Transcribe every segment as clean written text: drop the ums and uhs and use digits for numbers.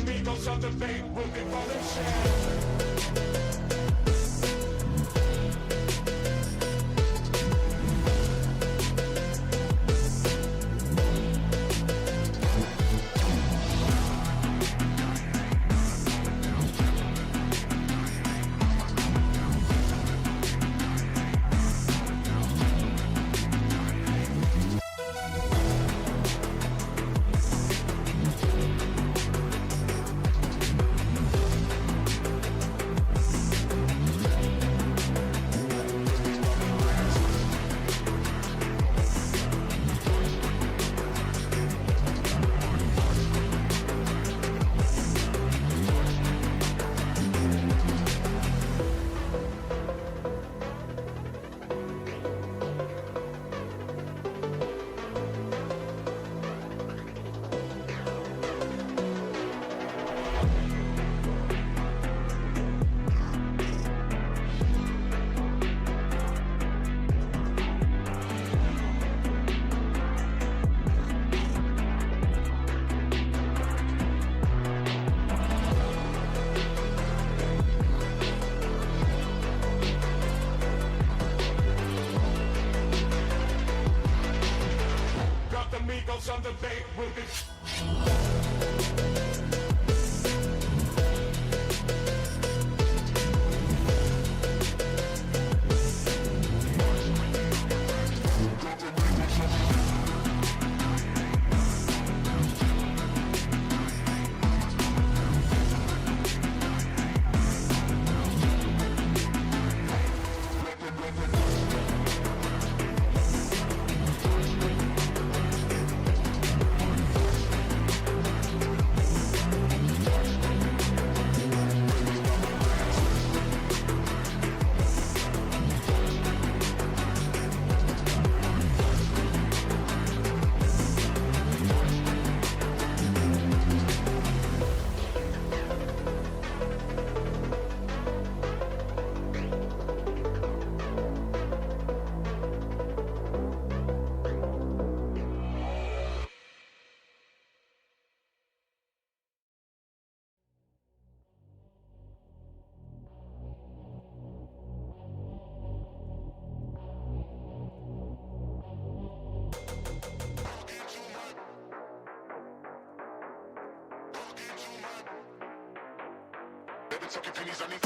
amigos on the beat will be rolling shit. Amigos on the beat will be Talking pennies on me.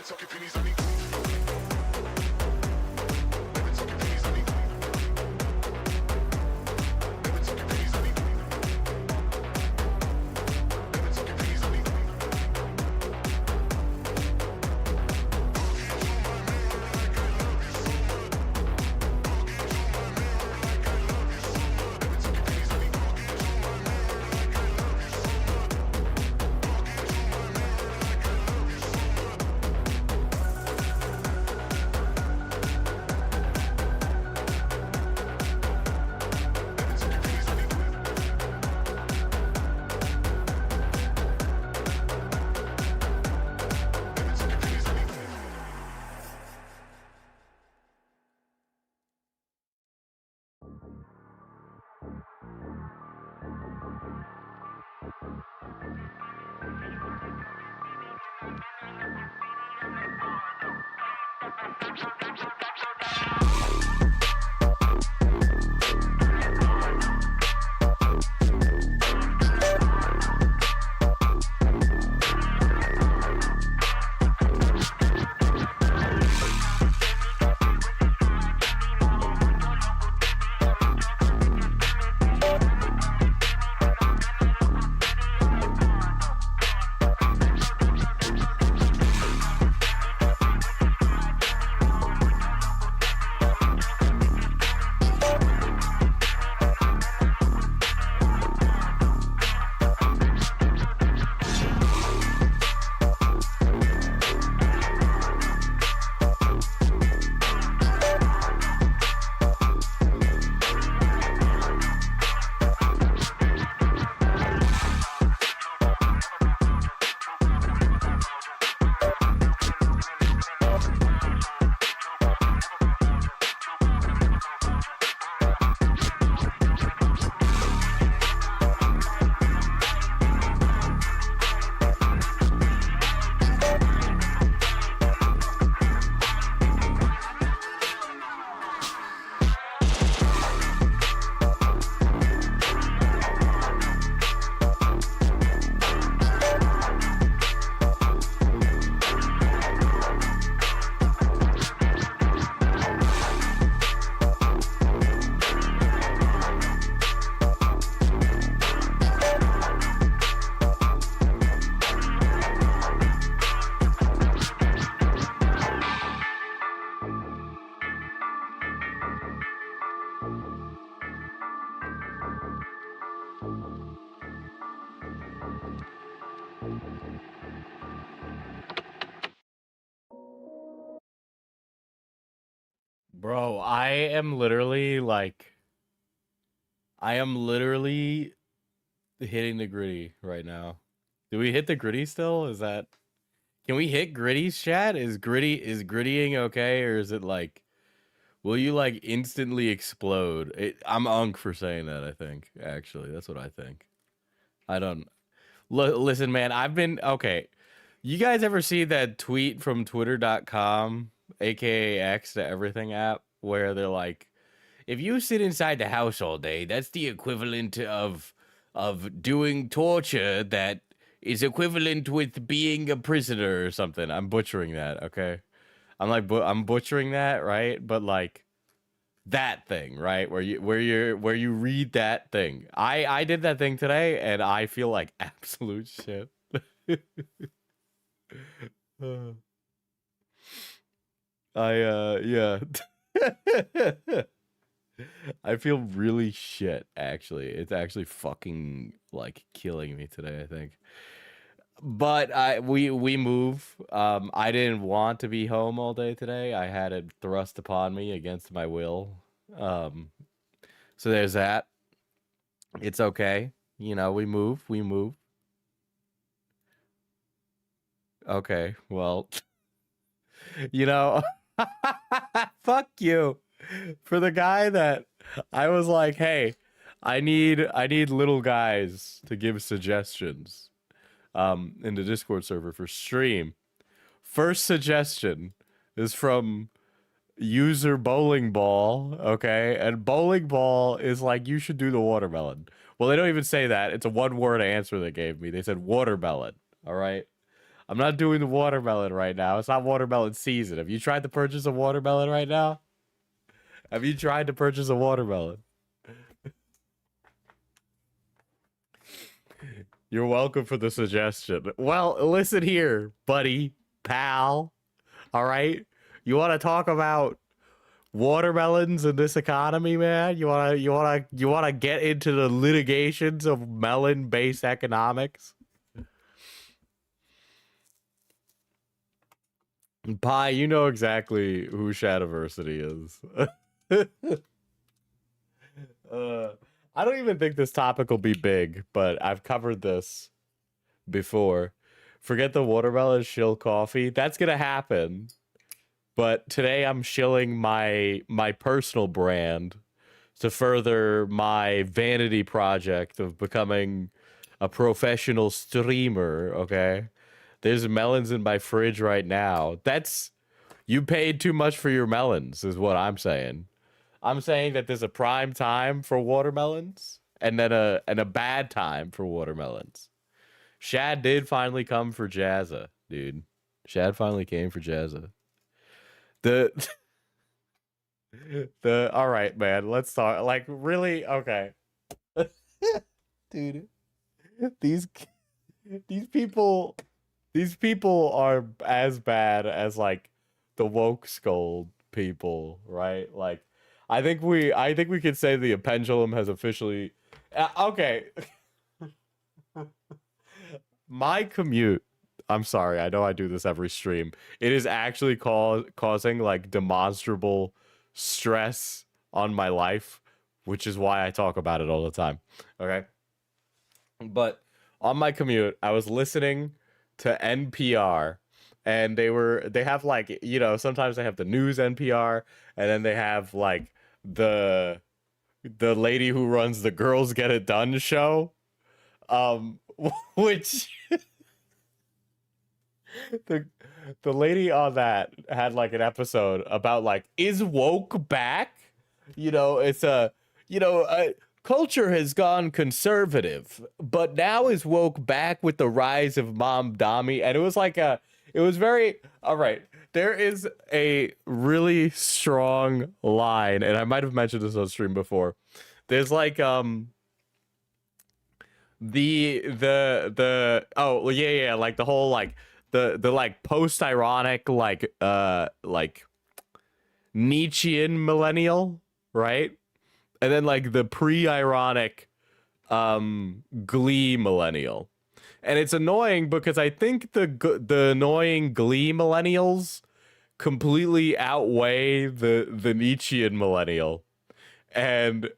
Talking pennies on me. Bro, I am literally hitting the gritty right now. Do we hit the gritty still? Can we hit gritty's chat? Is grittying okay, or is it like, will you like instantly explode? I'm unk for saying that, I think. Actually, that's what I think. I don't listen, man. I've been okay. You guys ever see that tweet from twitter.com, aka X to everything app, where they're like, if you sit inside the house all day, that's the equivalent of doing torture that is equivalent with being a prisoner or something. I'm butchering that, okay? I'm butchering that, right? But like that thing, right? Where you read that thing. I did that thing today and I feel like absolute shit. Uh, yeah. I feel really shit actually. It's actually fucking like killing me today, I think. But we move. I didn't want to be home all day today. I had it thrust upon me against my will. Um so there's that. It's okay. You know, we move. Okay. Well, you know, fuck you. For the guy that I was like, "Hey, I need little guys to give suggestions in the Discord server for stream." First suggestion is from user bowling ball, okay? And bowling ball is like, you should do the watermelon. Well, they don't even say that. It's a one word answer they gave me. They said watermelon, all right? I'm not doing the watermelon right now. It's not watermelon season. Have you tried to purchase a watermelon right now? Have you tried to purchase a watermelon? You're welcome for the suggestion. Well, listen here, buddy, pal. All right? You want to talk about watermelons in this economy, man? You want to get into the litigations of melon-based economics? Pi, you know exactly who Shadiversity is. uh, I don't even think this topic will be big, but I've covered this before. Forget the watermelon shill coffee. That's gonna happen. But today I'm shilling my personal brand to further my vanity project of becoming a professional streamer, okay? There's melons in my fridge right now. That's You paid too much for your melons, is what I'm saying. I'm saying that there's a prime time for watermelons and then a bad time for watermelons. Shad did finally come for Jazza, dude. Shad finally came for Jazza. The the all right, man. Let's talk. Like really, okay, dude. These these people these people are as bad as like the woke scold people, right? Like, I think we could say the pendulum has officially. Okay, my commute. I'm sorry. I know I do this every stream. It is actually causing like demonstrable stress on my life, which is why I talk about it all the time. Okay. But on my commute, I was listening to NPR and they have like, sometimes they have the news NPR and then they have like the the lady who runs the Girls Get It Done show. Um which the the lady on that had like an episode about like, is woke back? It's a culture has gone conservative, but now is woke back with the rise of Mom Dami, and it was very all right. There is a really strong line, and I might have mentioned this on stream before. There's like the oh well, yeah, like the whole like the like post ironic like Nietzschean millennial, right? And then like the pre-ironic Glee millennial. And it's annoying because I think the annoying Glee millennials completely outweigh the Nietzschean millennial. And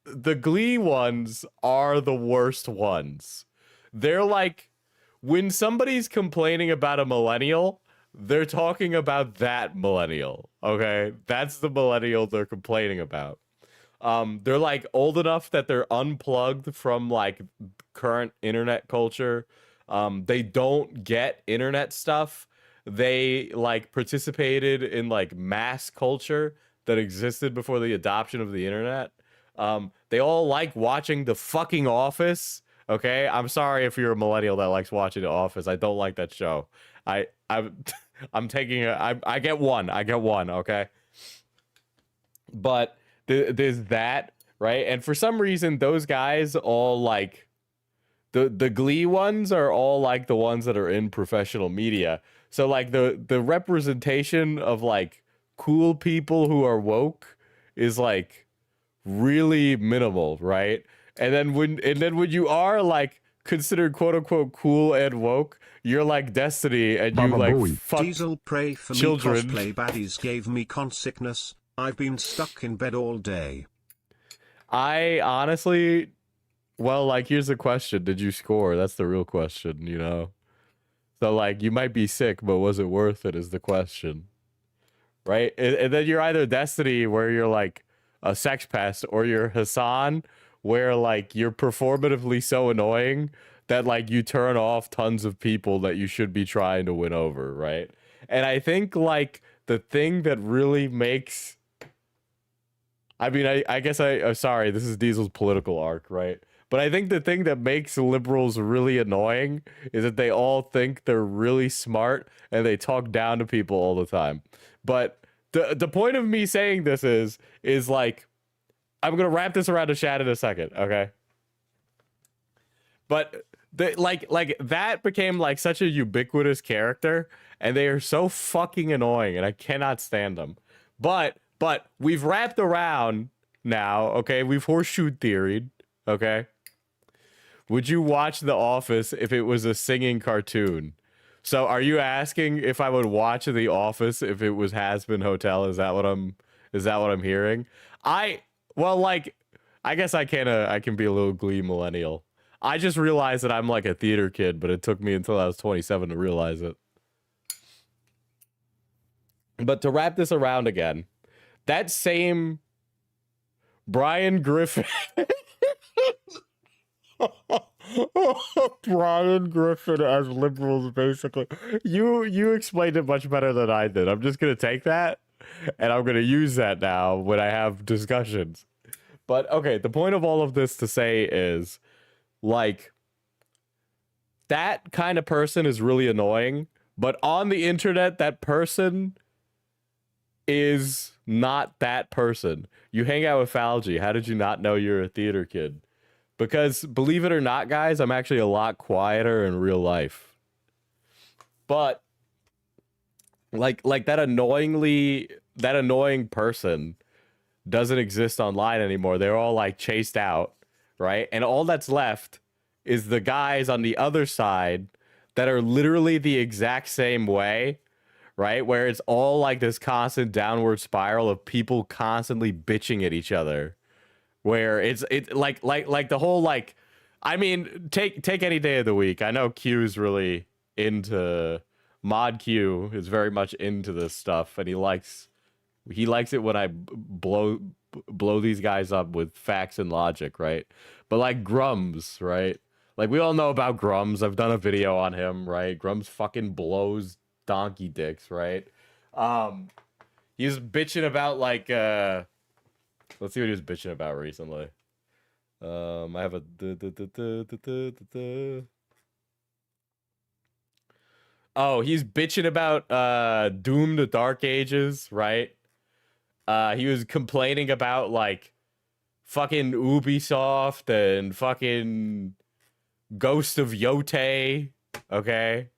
the Glee ones are the worst ones. They're like, when somebody's complaining about a millennial, they're talking about that millennial. Okay, that's the millennial they're complaining about. They're like old enough that they're unplugged from like current internet culture. They don't get internet stuff. They like participated in like mass culture that existed before the adoption of the internet. They all like watching The fucking Office. Okay, I'm sorry if you're a millennial that likes watching The Office. I don't like that show. I'm I'm taking I get one. I get one. Okay, but there's that, right? And for some reason, those guys all like the Glee ones are all like the ones that are in professional media. So like the representation of like cool people who are woke is like really minimal, right? And then when you are like considered quote unquote cool and woke, you're like Destiny and you Baba like Booey. fuck Diesel pray for children. me, cosplay baddies gave me con sickness. I've been stuck in bed all day. I honestly, well, like here's the question: did you score? That's the real question, you know. So like you might be sick, but was it worth it? Is the question, right? And then you're either Destiny, where you're like a sex pest, or you're Hassan, where like you're performatively so annoying that like you turn off tons of people that you should be trying to win over, right? And I think like the thing that really makes, I mean, I guess I'm sorry, this is Diesel's political arc, right? But I think the thing that makes liberals really annoying is that they all think they're really smart and they talk down to people all the time. But the point of me saying this is like, I'm gonna wrap this around the chat in a second, okay? But like that became like such a ubiquitous character, and they are so fucking annoying, and I cannot stand them. But we've wrapped around now, okay? We've horseshoe theoried, okay? Would you watch The Office if it was a singing cartoon? So are you asking if I would watch The Office if it was Has-Been Hotel? Is that what I'm hearing? Well, like, I guess I can be a little Glee millennial. I just realized that I'm like a theater kid, but it took me until I was 27 to realize it. But to wrap this around again, that same Brian Griffin Brian Griffin as liberals, basically. You explained it much better than I did. I'm just gonna take that and I'm gonna use that now when I have discussions. But okay, the point of all of this to say is like that kind of person is really annoying, but on the internet, that person is not that person. You hang out with Falgi. How did you not know you're a theater kid? Because believe it or not, guys, I'm actually a lot quieter in real life. But like that annoying person doesn't exist online anymore. They're all like chased out, right? And all that's left is the guys on the other side that are literally the exact same way, right? Where it's all like this constant downward spiral of people constantly bitching at each other. Where it's like the whole like, I mean, take any day of the week. I know Q's really into Mod Q is very much into this stuff, and he likes it when I blow these guys up with facts and logic, right? But like Grums, right? Like we all know about Grums. I've done a video on him, right? Grums fucking blows donkey dicks, right? He's bitching about like let's see what he was bitching about recently. I have a oh, he's bitching about Doom the Dark Ages, right? He was complaining about like fucking Ubisoft and fucking Ghost of Yote, okay?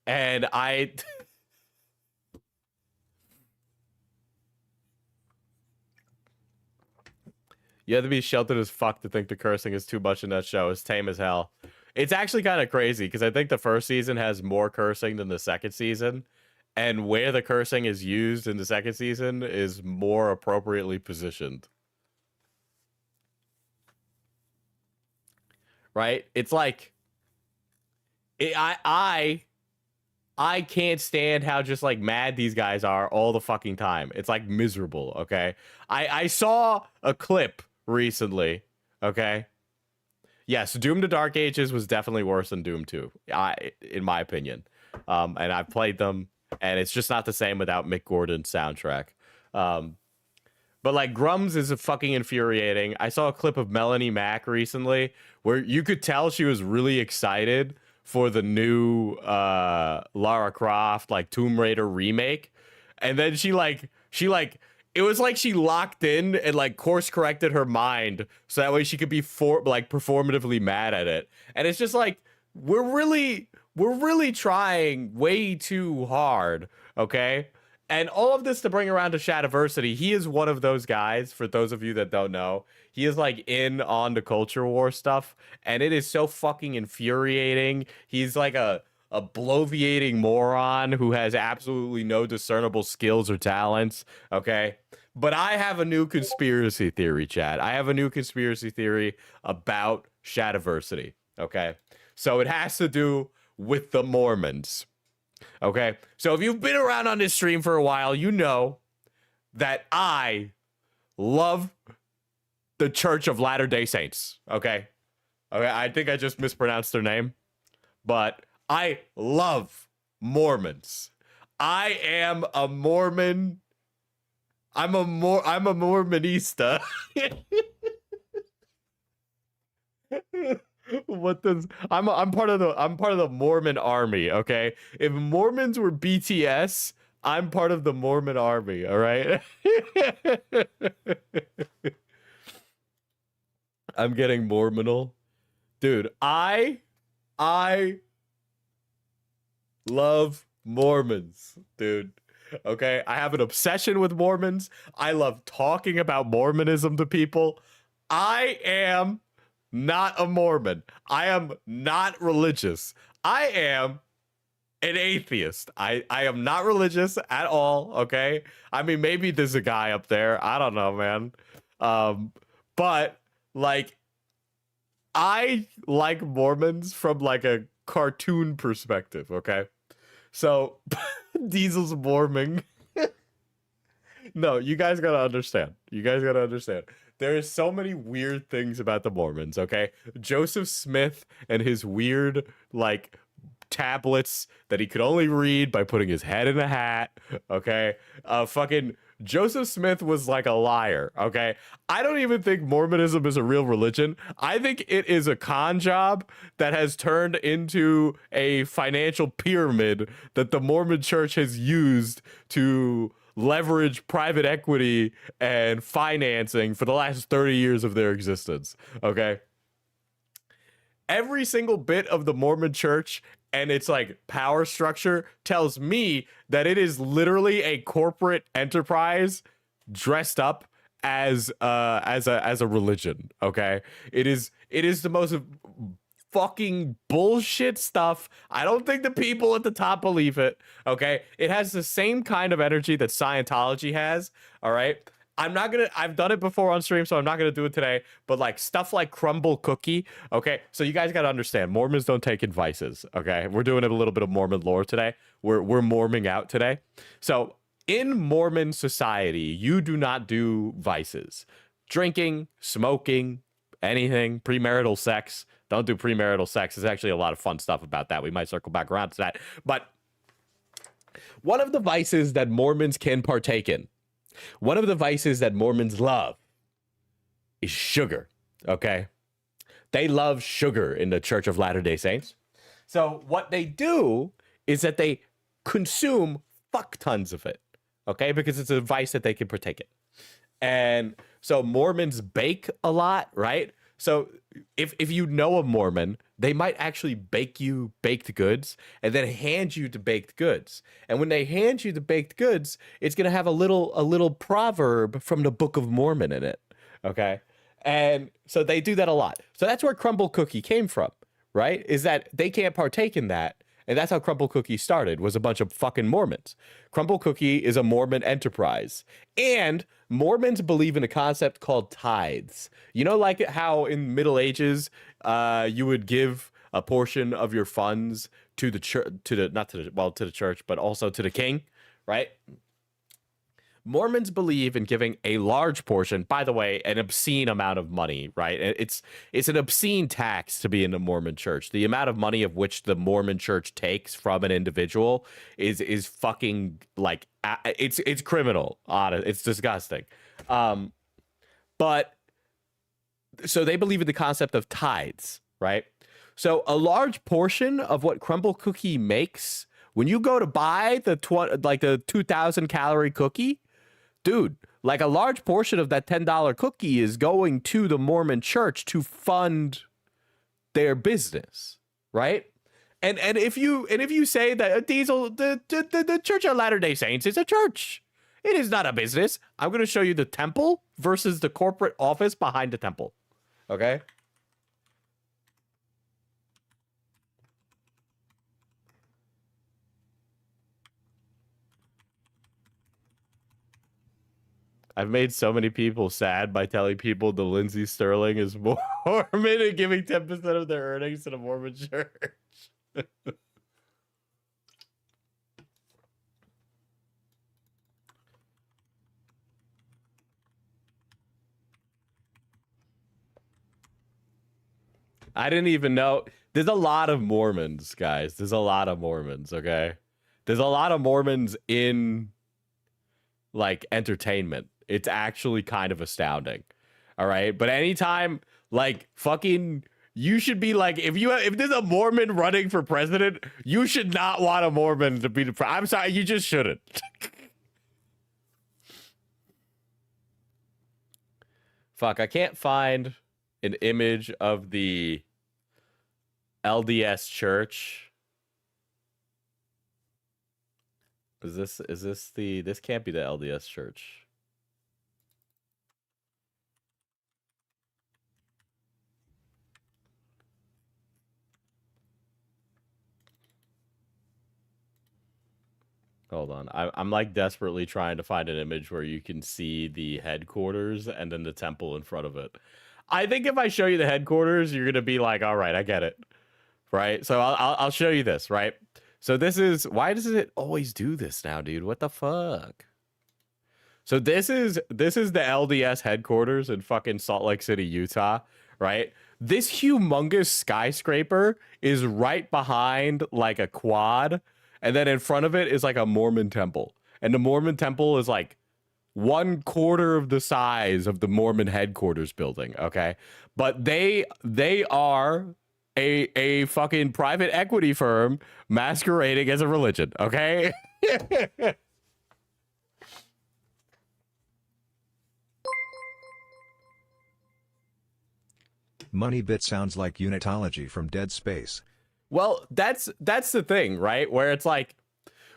And you have to be sheltered as fuck to think the cursing is too much in that show. It's tame as hell. It's actually kind of crazy because I think the first season has more cursing than the second season. and where the cursing is used in the second season is more appropriately positioned. Right? It's like I can't stand how just like mad these guys are all the fucking time. It's like miserable, okay? I saw a clip recently, okay? Yes, Doom to Dark Ages was definitely worse than Doom 2, in my opinion. And I've played them, and it's just not the same without Mick Gordon's soundtrack. But like Grums is fucking infuriating. I saw a clip of Melanie Mack recently where you could tell she was really excited for the new Lara Croft like Tomb Raider remake, and then she it was like she locked in and like course corrected her mind so that way she could be performatively mad at it. And it's just like we're really trying way too hard, okay? And all of this to bring around to Shadiversity. He is one of those guys, for those of you that don't know. He is like in on the culture war stuff, and it is so fucking infuriating. He's like a bloviating moron who has absolutely no discernible skills or talents, okay? But I have a new conspiracy theory, Chad. I have a new conspiracy theory about Shadiversity, okay? So it has to do with the Mormons. Okay, so if you've been around on this stream for a while, you know that I love the Church of Latter-day Saints. Okay, I think I just mispronounced their name, but I love Mormons. I am a Mormon. I'm a Mormonista. What does I'm part of the Mormon army, okay? If Mormons were BTS, I'm part of the Mormon army, all right? I'm getting Mormonal. Dude, I love Mormons, dude. Okay? I have an obsession with Mormons. I love talking about Mormonism to people. I am not a Mormon. I am not religious. I am an atheist. I am not religious at all, okay? I mean, maybe there's a guy up there. I don't know, man. But like I like Mormons from like a cartoon perspective, okay? So Diesel's Mormon. No, you guys gotta understand. There is so many weird things about the Mormons, okay? Joseph Smith and his weird, like, tablets that he could only read by putting his head in a hat, okay? Fucking Joseph Smith was like a liar, okay? I don't even think Mormonism is a real religion. I think it is a con job that has turned into a financial pyramid that the Mormon church has used to leverage private equity and financing for the last 30 years of their existence, okay? Every single bit of the Mormon church and its like power structure tells me that it is literally a corporate enterprise dressed up as a religion, okay? It is the most fucking bullshit stuff. I don't think the people at the top believe it, okay? It has the same kind of energy that Scientology has, all right? I've done it before on stream, so I'm not gonna do it today, but like stuff like Crumble Cookie, okay? So you guys gotta understand, Mormons don't take advices, okay? We're doing a little bit of Mormon lore today. We're Mormoning out today. So in Mormon society, you do not do vices. Drinking, smoking, anything, premarital sex. Don't do premarital sex. There's actually a lot of fun stuff about that. We might circle back around to that. But one of the vices that Mormons can partake in, one of the vices that Mormons love is sugar, okay? They love sugar in the Church of Latter-day Saints. So what they do is that they consume fuck tons of it, okay? Because it's a vice that they can partake in. And so Mormons bake a lot, right? So if you know a Mormon, they might actually bake you baked goods and then hand you the baked goods. And when they hand you the baked goods, it's going to have a little proverb from the Book of Mormon in it, okay? And so they do that a lot. So that's where Crumble Cookie came from, right? Is that they can't partake in that. And that's how Crumble Cookie started, was a bunch of fucking Mormons. Crumble Cookie is a Mormon enterprise. And Mormons believe in a concept called tithes. You know, like how in Middle Ages, you would give a portion of your funds to the church, to the church, but also to the king, right? Mormons believe in giving a large portion, by the way, an obscene amount of money, right? It's an obscene tax to be in the Mormon church. The amount of money of which the Mormon church takes from an individual is fucking like it's criminal. Honest, it's disgusting. But so they believe in the concept of tithes, right? So a large portion of what Crumble Cookie makes, when you go to buy the 2,000 calorie cookie, dude, like a large portion of that $10 cookie is going to the Mormon church to fund their business, right? And if you say that Diesel, the Church of Latter-day Saints is a church, it is not a business. I'm going to show you the temple versus the corporate office behind the temple. Okay. I've made so many people sad by telling people the Lindsey Sterling is Mormon and giving 10% of their earnings to the Mormon church. I didn't even know. There's a lot of Mormons, guys. There's a lot of Mormons, okay? There's a lot of Mormons in, like, entertainment. It's actually kind of astounding. All right? But anytime, like, fucking, you should be like, if there's a Mormon running for president, you should not want a Mormon to be the president. I'm sorry, you just shouldn't. Fuck, I can't find an image of the LDS church. This can't be the LDS church. Hold on. I'm like desperately trying to find an image where you can see the headquarters and then the temple in front of it. I think if I show you the headquarters, you're going to be like, all right, I get it. Right? So I'll show you this, right? So this is, why does it always do this now, dude? What the fuck? So this is the LDS headquarters in fucking Salt Lake City, Utah, right? This humongous skyscraper is right behind like a quad, and then in front of it is like a Mormon temple. And the Mormon temple is like 1/4 of the size of the Mormon headquarters building, okay? But they are a fucking private equity firm masquerading as a religion, okay? Moneybit sounds like unitology from Dead Space. Well, that's the thing, right? Where it's like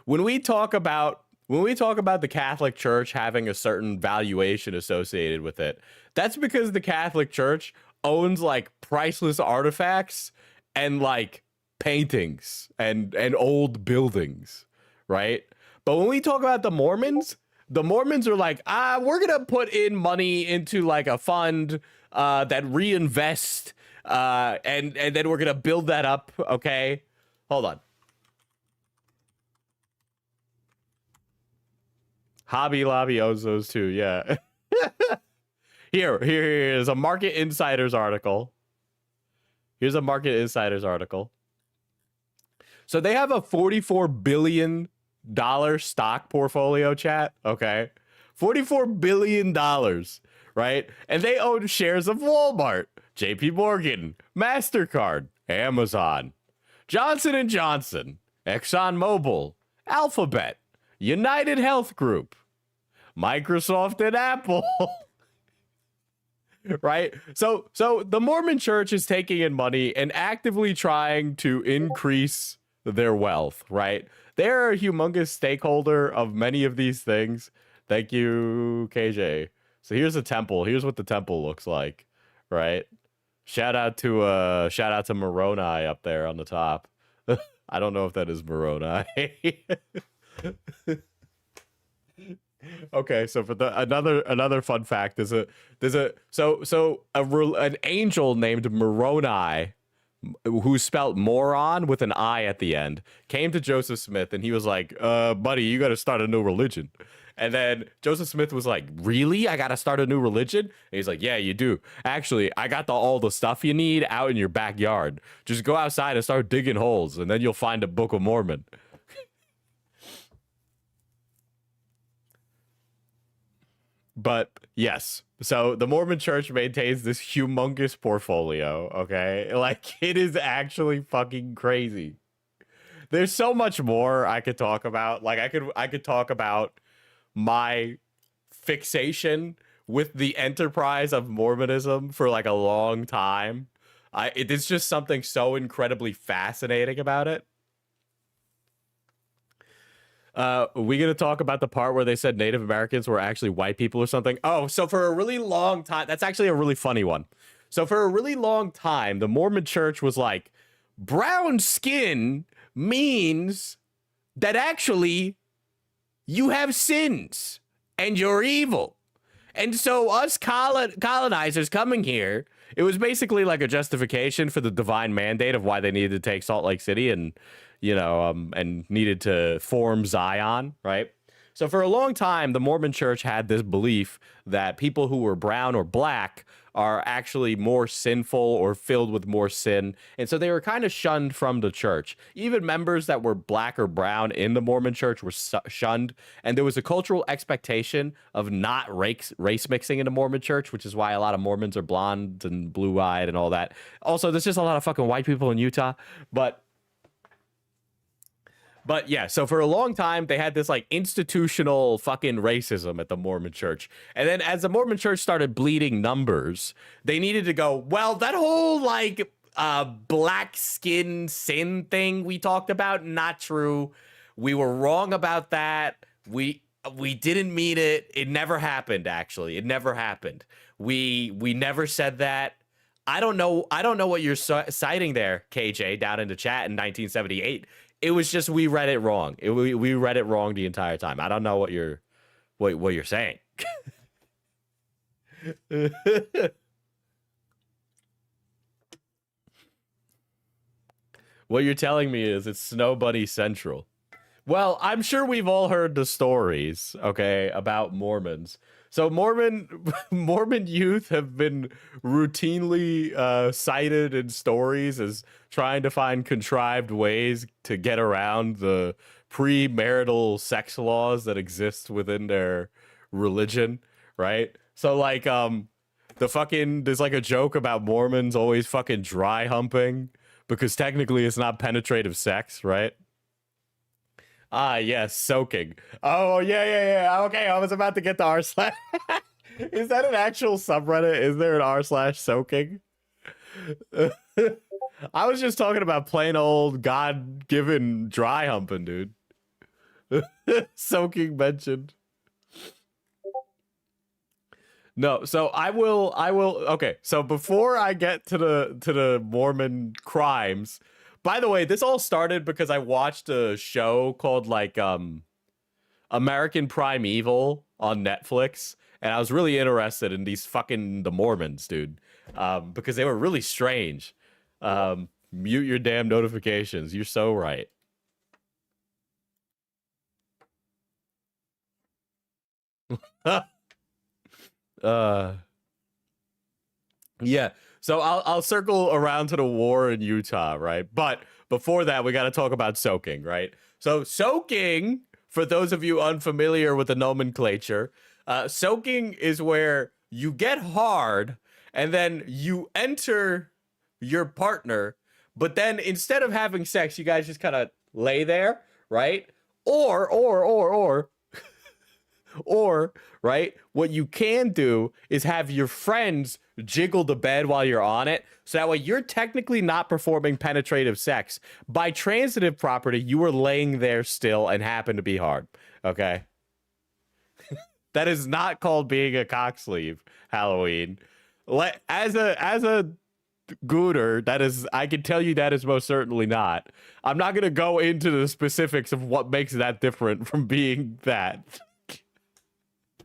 when we talk about the Catholic Church having a certain valuation associated with it, that's because the Catholic Church owns like priceless artifacts and like paintings and old buildings, right? But when we talk about the Mormons are like, we're gonna put in money into like a fund that reinvest, and then we're gonna build that up. Okay, hold on. Hobby Lobby owns those too. Yeah. Here's a Market Insiders article. Here's a Market Insiders article. So they have a $44 billion stock portfolio, chat. Okay. $44 billion, right? And they own shares of Walmart, JP Morgan, MasterCard, Amazon, Johnson & Johnson, ExxonMobil, Alphabet, United Health Group, Microsoft, and Apple. Right? So the Mormon church is taking in money and actively trying to increase their wealth, right? They're a humongous stakeholder of many of these things. Thank you, KJ. So here's a temple. Here's what the temple looks like, right? Shout out to Moroni up there on the top. I don't know if that is Moroni. Okay, so for the another fun fact, an angel named Moroni, who's spelt moron with an I at the end, came to Joseph Smith and he was like, buddy, you got to start a new religion. And then Joseph Smith was like, really? I got to start a new religion? And he's like, yeah, you do. Actually, I got all the stuff you need out in your backyard. Just go outside and start digging holes, and then you'll find a Book of Mormon. But yes, so the Mormon Church maintains this humongous portfolio, okay? Like, it is actually fucking crazy. There's so much more I could talk about. Like, I could talk about my fixation with the enterprise of Mormonism for like a long time. It's just something so incredibly fascinating about it. We gonna talk about the part where they said Native Americans were actually white people or something? Oh, so for a really long time, that's actually a really funny one. So for a really long time, the Mormon Church was like, brown skin means that actually you have sins and you're evil. And so us colonizers coming here, it was basically like a justification for the divine mandate of why they needed to take Salt Lake City and, you know, and needed to form Zion, right? So for a long time, the Mormon Church had this belief that people who were brown or black are actually more sinful or filled with more sin. And so they were kind of shunned from the church. Even members that were black or brown in the Mormon Church were shunned. And there was a cultural expectation of not race mixing in the Mormon Church, which is why a lot of Mormons are blonde and blue-eyed and all that. Also, there's just a lot of fucking white people in Utah. But yeah, so for a long time, they had this like institutional fucking racism at the Mormon Church. And then as the Mormon Church started bleeding numbers, they needed to go, well, that whole like black skin sin thing we talked about, not true. We were wrong about that. We didn't mean it. It never happened, actually. It never happened. We never said that. I don't know what you're citing there, KJ, down in the chat in 1978. It was just we read it wrong. We read it wrong the entire time. I don't know what you're saying. What you're telling me is it's Snow Bunny Central. Well, I'm sure we've all heard the stories, okay, about Mormons. So Mormon youth have been routinely cited in stories as trying to find contrived ways to get around the premarital sex laws that exist within their religion, right? So like there's like a joke about Mormons always fucking dry humping because technically it's not penetrative sex, right? Ah, yes, soaking. Oh, yeah. Okay, I was about to get to r/. Is that an actual subreddit? Is there an r/soaking? I was just talking about plain old God-given dry humping, dude. Soaking mentioned. No, so I will. Okay, so before I get to the Mormon crimes. By the way, this all started because I watched a show called like American Primeval on Netflix, and I was really interested in the Mormons, dude, because they were really strange. Mute your damn notifications. You're so right. Yeah. So I'll circle around to the war in Utah, right? But before that, we got to talk about soaking, right? So soaking, for those of you unfamiliar with the nomenclature, soaking is where you get hard and then you enter your partner, but then instead of having sex, you guys just kind of lay there, right? Or, right, what you can do is have your friends jiggle the bed while you're on it. So that way you're technically not performing penetrative sex. By transitive property, you are laying there still and happen to be hard. Okay? That is not called being a cock sleeve, Halloween. As a gooder. That is, I can tell you that is most certainly not. I'm not going to go into the specifics of what makes that different from being that.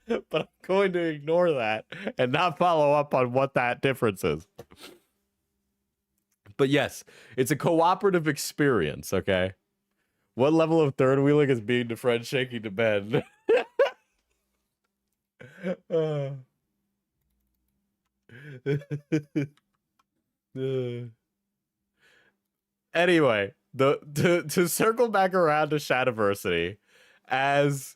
But I'm going to ignore that and not follow up on what that difference is. But yes, it's a cooperative experience, okay? What level of third wheeling is being the friend shaking the bed? Anyway, to circle back around to Shadiversity, as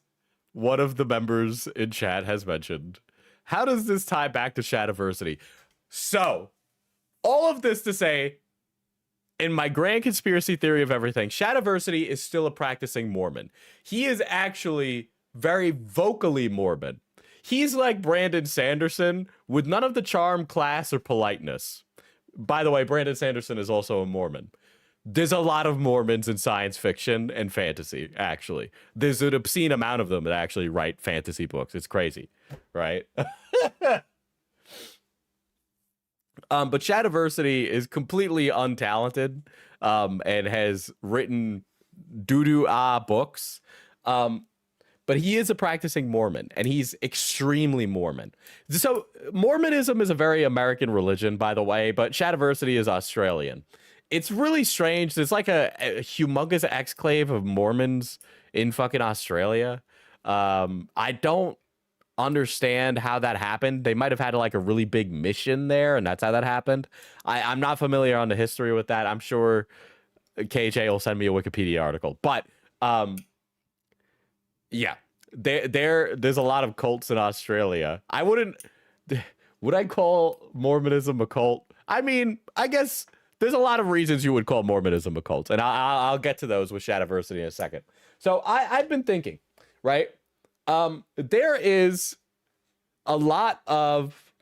one of the members in chat has mentioned, how does this tie back to Shadiversity? So, all of this to say, in my grand conspiracy theory of everything, Shadiversity is still a practicing Mormon. He is actually very vocally Mormon. He's like Brandon Sanderson with none of the charm, class, or politeness. By the way, Brandon Sanderson is also a Mormon. There's a lot of Mormons in science fiction and fantasy, actually. There's an obscene amount of them that actually write fantasy books. It's crazy, right? But Shadiversity is completely untalented and has written doo-doo-ah books. But he is a practicing Mormon, and he's extremely Mormon. So Mormonism is a very American religion, by the way, but Shadiversity is Australian. It's really strange. There's like a humongous exclave of Mormons in fucking Australia. I don't understand how that happened. They might have had like a really big mission there, and that's how that happened. I'm not familiar on the history with that. I'm sure KJ will send me a Wikipedia article. But yeah, there's a lot of cults in Australia. Would I call Mormonism a cult? I mean, I guess there's a lot of reasons you would call Mormonism a cult, and I'll get to those with Shadiversity in a second. So I've been thinking, right? There is a lot of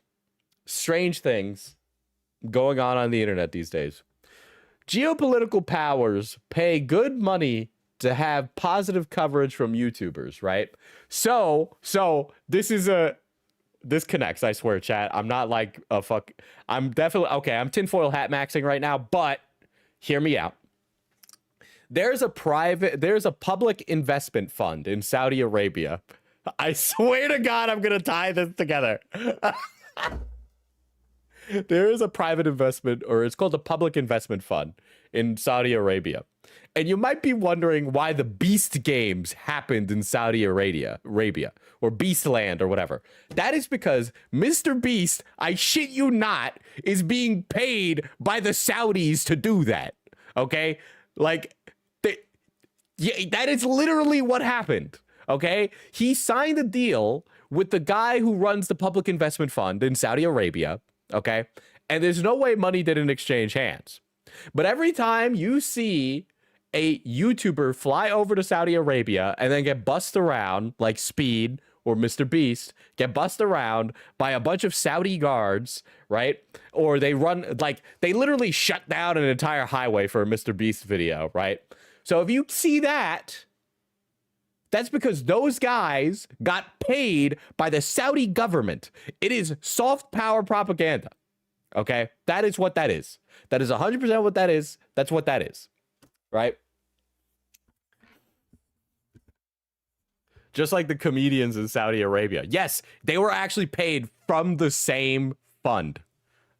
strange things going on the internet these days. Geopolitical powers pay good money to have positive coverage from YouTubers, right? So this connects, I swear, chat. I'm not like a fuck. I'm definitely, okay, I'm tinfoil hat maxing right now, but hear me out. There's a public investment fund in Saudi Arabia. I swear to God, I'm going to tie this together. There is a private investment, or it's called a public investment fund in Saudi Arabia. And you might be wondering why the Beast Games happened in Saudi Arabia, or Beastland, or whatever. That is because Mr. Beast, I shit you not, is being paid by the Saudis to do that. Okay? Like, yeah, that is literally what happened. Okay? He signed a deal with the guy who runs the public investment fund in Saudi Arabia. Okay? And there's no way money didn't exchange hands. But every time you see a YouTuber fly over to Saudi Arabia and then get bussed around, like Speed or Mr. Beast, get bussed around by a bunch of Saudi guards, right? Or they run, like, they literally shut down an entire highway for a Mr. Beast video, right? So if you see that, that's because those guys got paid by the Saudi government. It is soft power propaganda, okay? That is what that is. That is 100% what that is. That's what that is, right? Just like the comedians in Saudi Arabia. Yes, they were actually paid from the same fund,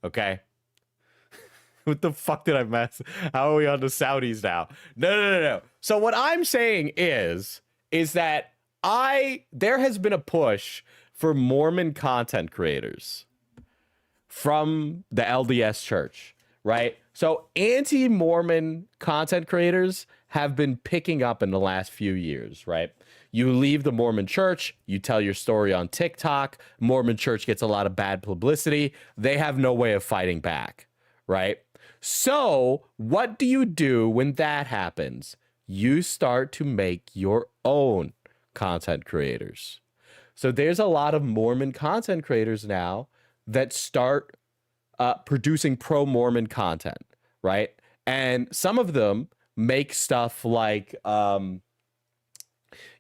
okay? What the fuck did I mess? How are we on the Saudis now? No. So what I'm saying is that there has been a push for Mormon content creators from the LDS Church, right? So anti-Mormon content creators have been picking up in the last few years, right? You leave the Mormon Church, you tell your story on TikTok, Mormon Church gets a lot of bad publicity, they have no way of fighting back, right? So what do you do when that happens? You start to make your own content creators. So there's a lot of Mormon content creators now that start producing pro-Mormon content, right? And some of them make stuff like,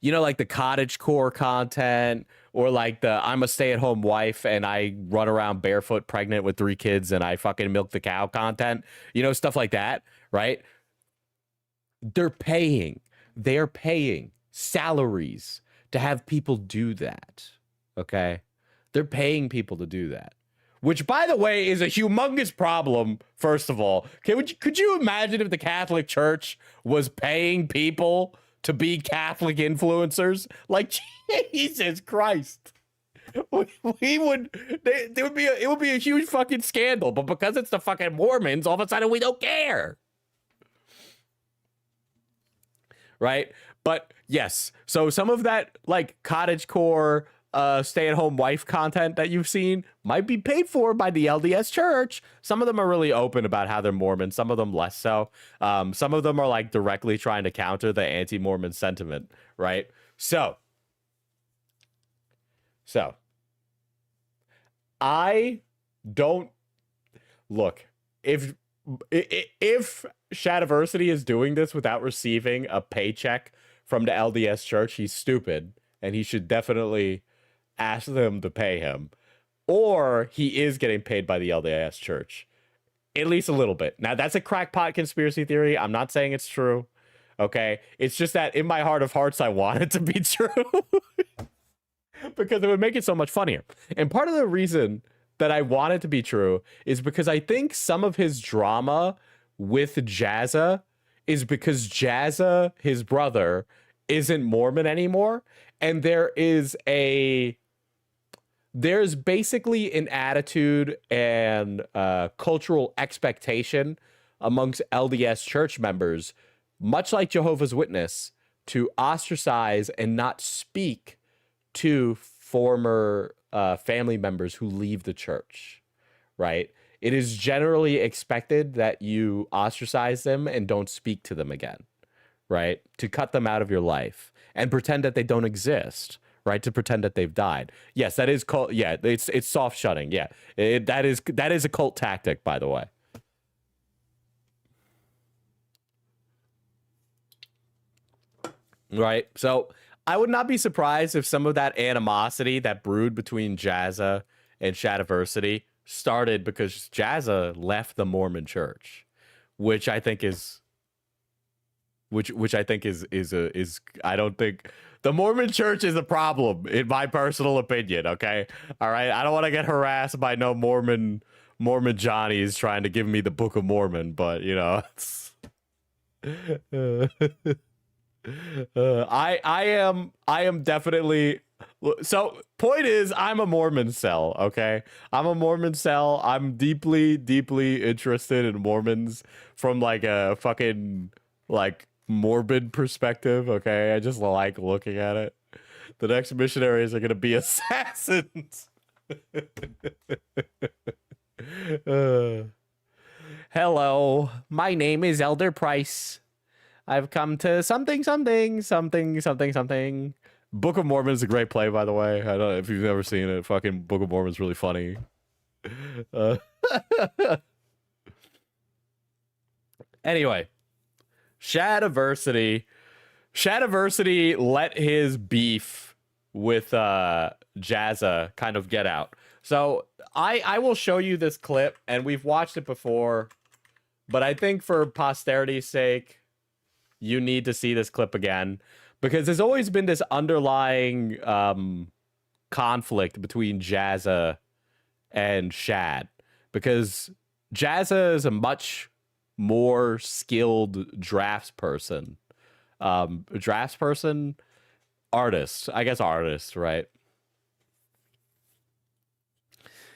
you know, like the cottagecore content, or like the I'm a stay-at-home wife and I run around barefoot pregnant with 3 kids and I fucking milk the cow content, you know, stuff like that, right? They're paying salaries to have people do that. Okay. They're paying people to do that, which, by the way, is a humongous problem. First of all, could you imagine if the Catholic Church was paying people to be Catholic influencers? Like, Jesus Christ. It would be a huge fucking scandal, but because it's the fucking Mormons, all of a sudden we don't care. Right? But yes, so some of that like cottagecore stay-at-home wife content that you've seen might be paid for by the LDS Church. Some of them are really open about how they're Mormon, some of them less so. Some of them are like directly trying to counter the anti-Mormon sentiment, right? So I don't look, if Shadiversity is doing this without receiving a paycheck from the LDS Church, he's stupid, and he should definitely ask them to pay him. Or he is getting paid by the LDS Church, at least a little bit. Now, that's a crackpot conspiracy theory. I'm not saying it's true, okay? It's just that in my heart of hearts, I want it to be true because it would make it so much funnier. And part of the reason that I want it to be true is because I think some of his drama with Jazza is because Jazza, his brother, isn't Mormon anymore. And there's basically an attitude and cultural expectation amongst LDS church members, much like Jehovah's Witness, to ostracize and not speak to former family members who leave the church, right? It is generally expected that you ostracize them and don't speak to them again, right? To cut them out of your life and pretend that they don't exist, right? To pretend that they've died. Yes, that is cult. Yeah, it's soft shutting. Yeah, that is a cult tactic, by the way. Right. So I would not be surprised if some of that animosity that brewed between Jazza and Shadiversity started because Jazza left the Mormon Church, which I think is I don't think the Mormon Church is a problem in my personal opinion. Okay. All right. I don't want to get harassed by no Mormon Johnnies trying to give me the Book of Mormon, but you know, it's, I am definitely, so point is I'm a Mormon cell. Okay. I'm a Mormon cell. I'm deeply interested in Mormons from like a fucking like morbid perspective. Okay. I just like looking at it. The next missionaries are going to be assassins. Hello, my name is Elder Price. I've come to something. Book of Mormon is a great play, by the way. I don't know if you've never seen it. Fucking Book of Mormon is really funny. Anyway, Shadiversity let his beef with Jazza kind of get out. So I will show you this clip, and we've watched it before, but I think for posterity's sake, you need to see this clip again, because there's always been this underlying conflict between Jazza and Shad, because Jazza is a much more skilled draftsperson, artist, right?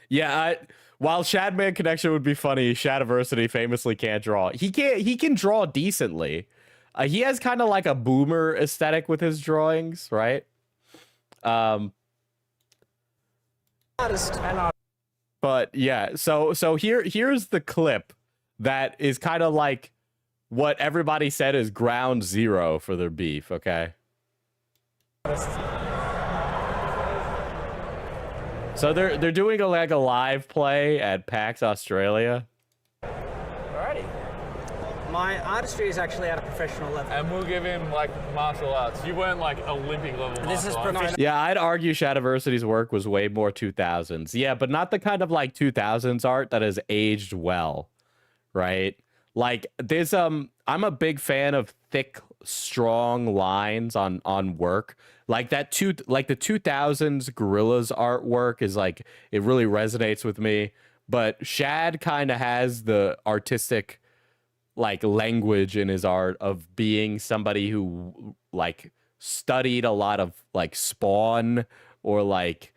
Yeah, while Shadman Connection would be funny, Shadiversity famously can't draw. He can draw decently. He has kind of like a boomer aesthetic with his drawings, right? But yeah, so here's the clip that is kind of like what everybody said is ground zero for their beef, okay? So they're doing like a live play at PAX Australia. Alrighty. My artistry is actually at a professional level. And we'll give him like martial arts. You weren't like Olympic level This is martial arts. professional. Yeah, I'd argue Shadiversity's work was way more 2000s. Yeah, but not the kind of like 2000s art that has aged well, right? Like there's I'm a big fan of thick, strong lines on work. Like the 2000s Gorillas artwork is like, it really resonates with me. But Shad kind of has the artistic like language in his art of being somebody who like studied a lot of like Spawn or like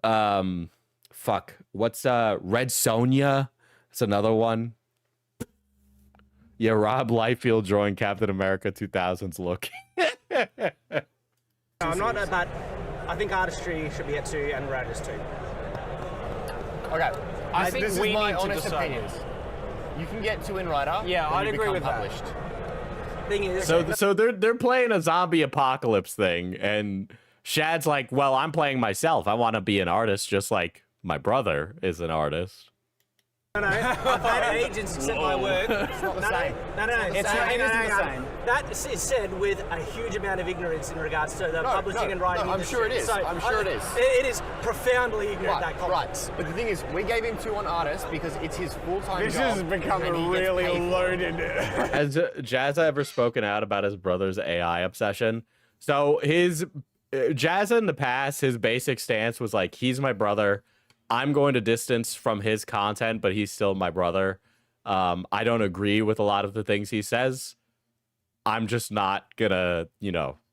what's Red Sonja? It's another one. Yeah, Rob Liefeld drawing Captain America 2000s look. I'm not about. I think artistry should be at 2 and Rad is 2. Okay, I think this is we my need to honest decide. opinions. You can get to in writer. Yeah, when I'd you agree become with that. published. Thing is, So they're playing a zombie apocalypse thing, and Shad's like, well, I'm playing myself. I want to be an artist just like my brother is an artist. no, I've had agents accept my work. It's not the same. No. It's not- it isn't the same. That is said with a huge amount of ignorance in regards to the publishing and writing no, I'm industry. sure it is. So I'm sure it is. It is profoundly ignorant, that Right, comment. right. But the thing is, we gave him 2 on artist because it's his full-time This job. has become and a he gets really paid for it. loaded. Has Jazza ever spoken out about his brother's AI obsession? So his Jazza in the past, his basic stance was like, he's my brother. I'm going to distance from his content, but he's still my brother. I don't agree with a lot of the things he says. I'm just not gonna,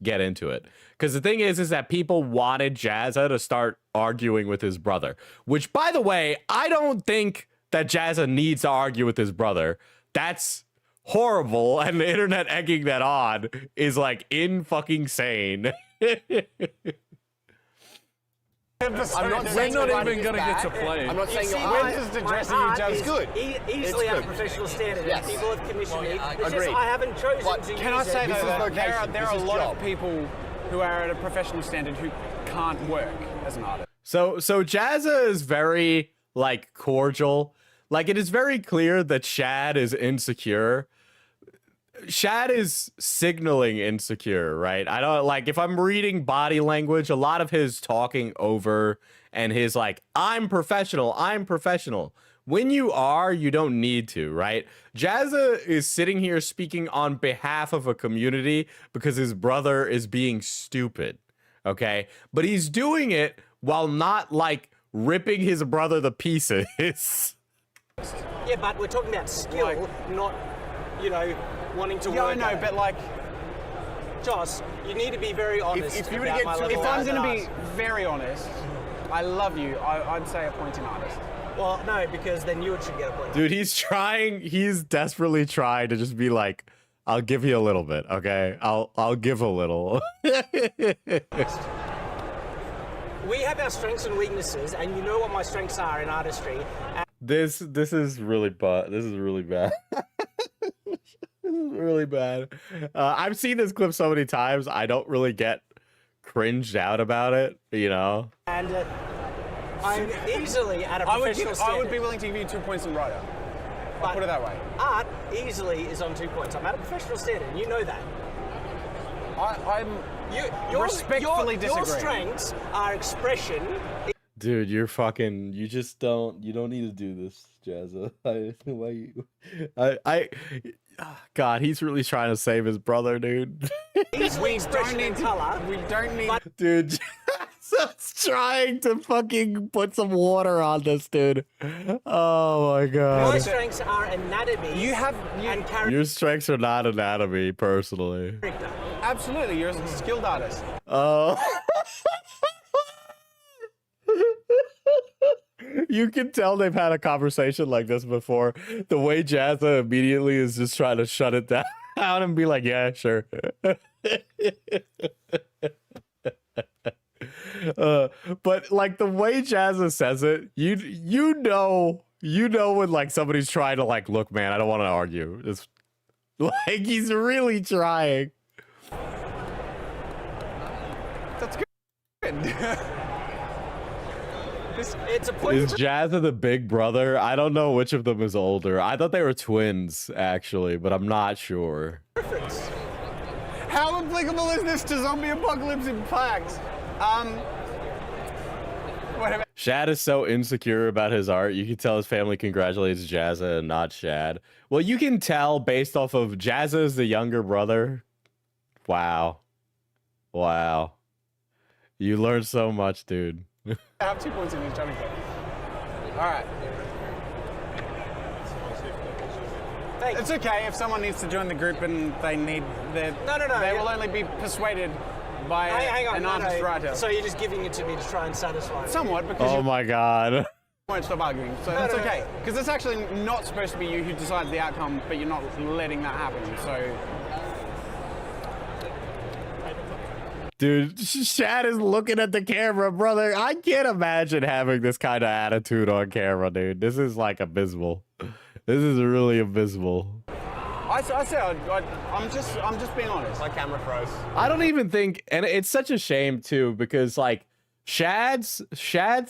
get into it. Because the thing is that people wanted Jazza to start arguing with his brother. Which, by the way, I don't think that Jazza needs to argue with his brother. That's horrible, and the internet egging that on is like fucking sane. I'm not We're saying not your even writing is gonna get to bad. play. I'm not saying your my- art just my addressing you, art Joe. is It's good. Easily It's at a good. professional standard. Yes. People have commissioned me. It's just Agreed. I haven't chosen But to Can I use say it. This is though, vocation. there are This a is lot job. of people who are at a professional standard who can't work as an artist. So Jazza is very like cordial. Like it is very clear that Shad is insecure. Shad is signaling insecure, right? I don't like if I'm reading body language, a lot of his talking over and his like, I'm professional. When you are, you don't need to, right? Jazza is sitting here speaking on behalf of a community because his brother is being stupid, okay? But he's doing it while not like ripping his brother to pieces. Yeah, but we're talking about skill, not, wanting to Yeah, I work. know, at it. but like, Joss, you need to be very honest. if you were to about get my to- level if I'm as an going to be artist. very honest, I love you. I'd say a pointing artist. Well, no, because then you should get a point. Dude, he's desperately trying to just be like, I'll give you a little bit, okay? I'll give a little. We have our strengths and weaknesses, and you know what my strengths are in artistry. This is really bad. This is really bad. This is really bad. I've seen this clip so many times. I don't really get cringed out about it, And I'm easily at a I would professional standard. I would be willing to give you 2 points in writer. I'll But put it that way. Art easily is on 2 points. I'm at a professional standard, and you know that. I'm Your respectfully your disagree. strengths are expression. Dude, you don't need to do this, Jazza. God, he's really trying to save his brother, dude. Easily expression and color. We don't need. Dude, Jazza's trying to fucking put some water on this, dude. Oh my My god. strengths are anatomy. And character. Your strengths are not anatomy, personally. Absolutely, you're a skilled artist. Oh. You can tell they've had a conversation like this before. The way Jazza immediately is just trying to shut it down and be like, yeah, sure. But like the way Jazza says it, you know when like somebody's trying to like, look, man, I don't want to argue. It's like he's really trying. That's good. It's a point. Is Jazza the big brother? I don't know which of them is older. I thought they were twins, actually, but I'm not sure. Reference. How applicable is this to zombie apocalypse impacts? Whatever. Shad is so insecure about his art. You can tell his family congratulates Jazza and not Shad. Well, you can tell based off of Jazza is the younger brother. Wow. Wow. You learned so much, dude. I have 2 points in each other. All right. Thanks. It's okay if someone needs to join the group and they need their. No. They will only be persuaded by Hang on, an artist writer. So you're just giving it to me to try and satisfy me? Somewhat, because Oh you my god. won't stop arguing. So that's okay. Because it's actually not supposed to be you who decides the outcome, but you're not letting that happen. So. Dude, Shad is looking at the camera, brother. I can't imagine having this kind of attitude on camera, dude. This is like abysmal. This is really abysmal. I say I'm just being honest. My camera froze. I don't even think, and it's such a shame too, because like Shad's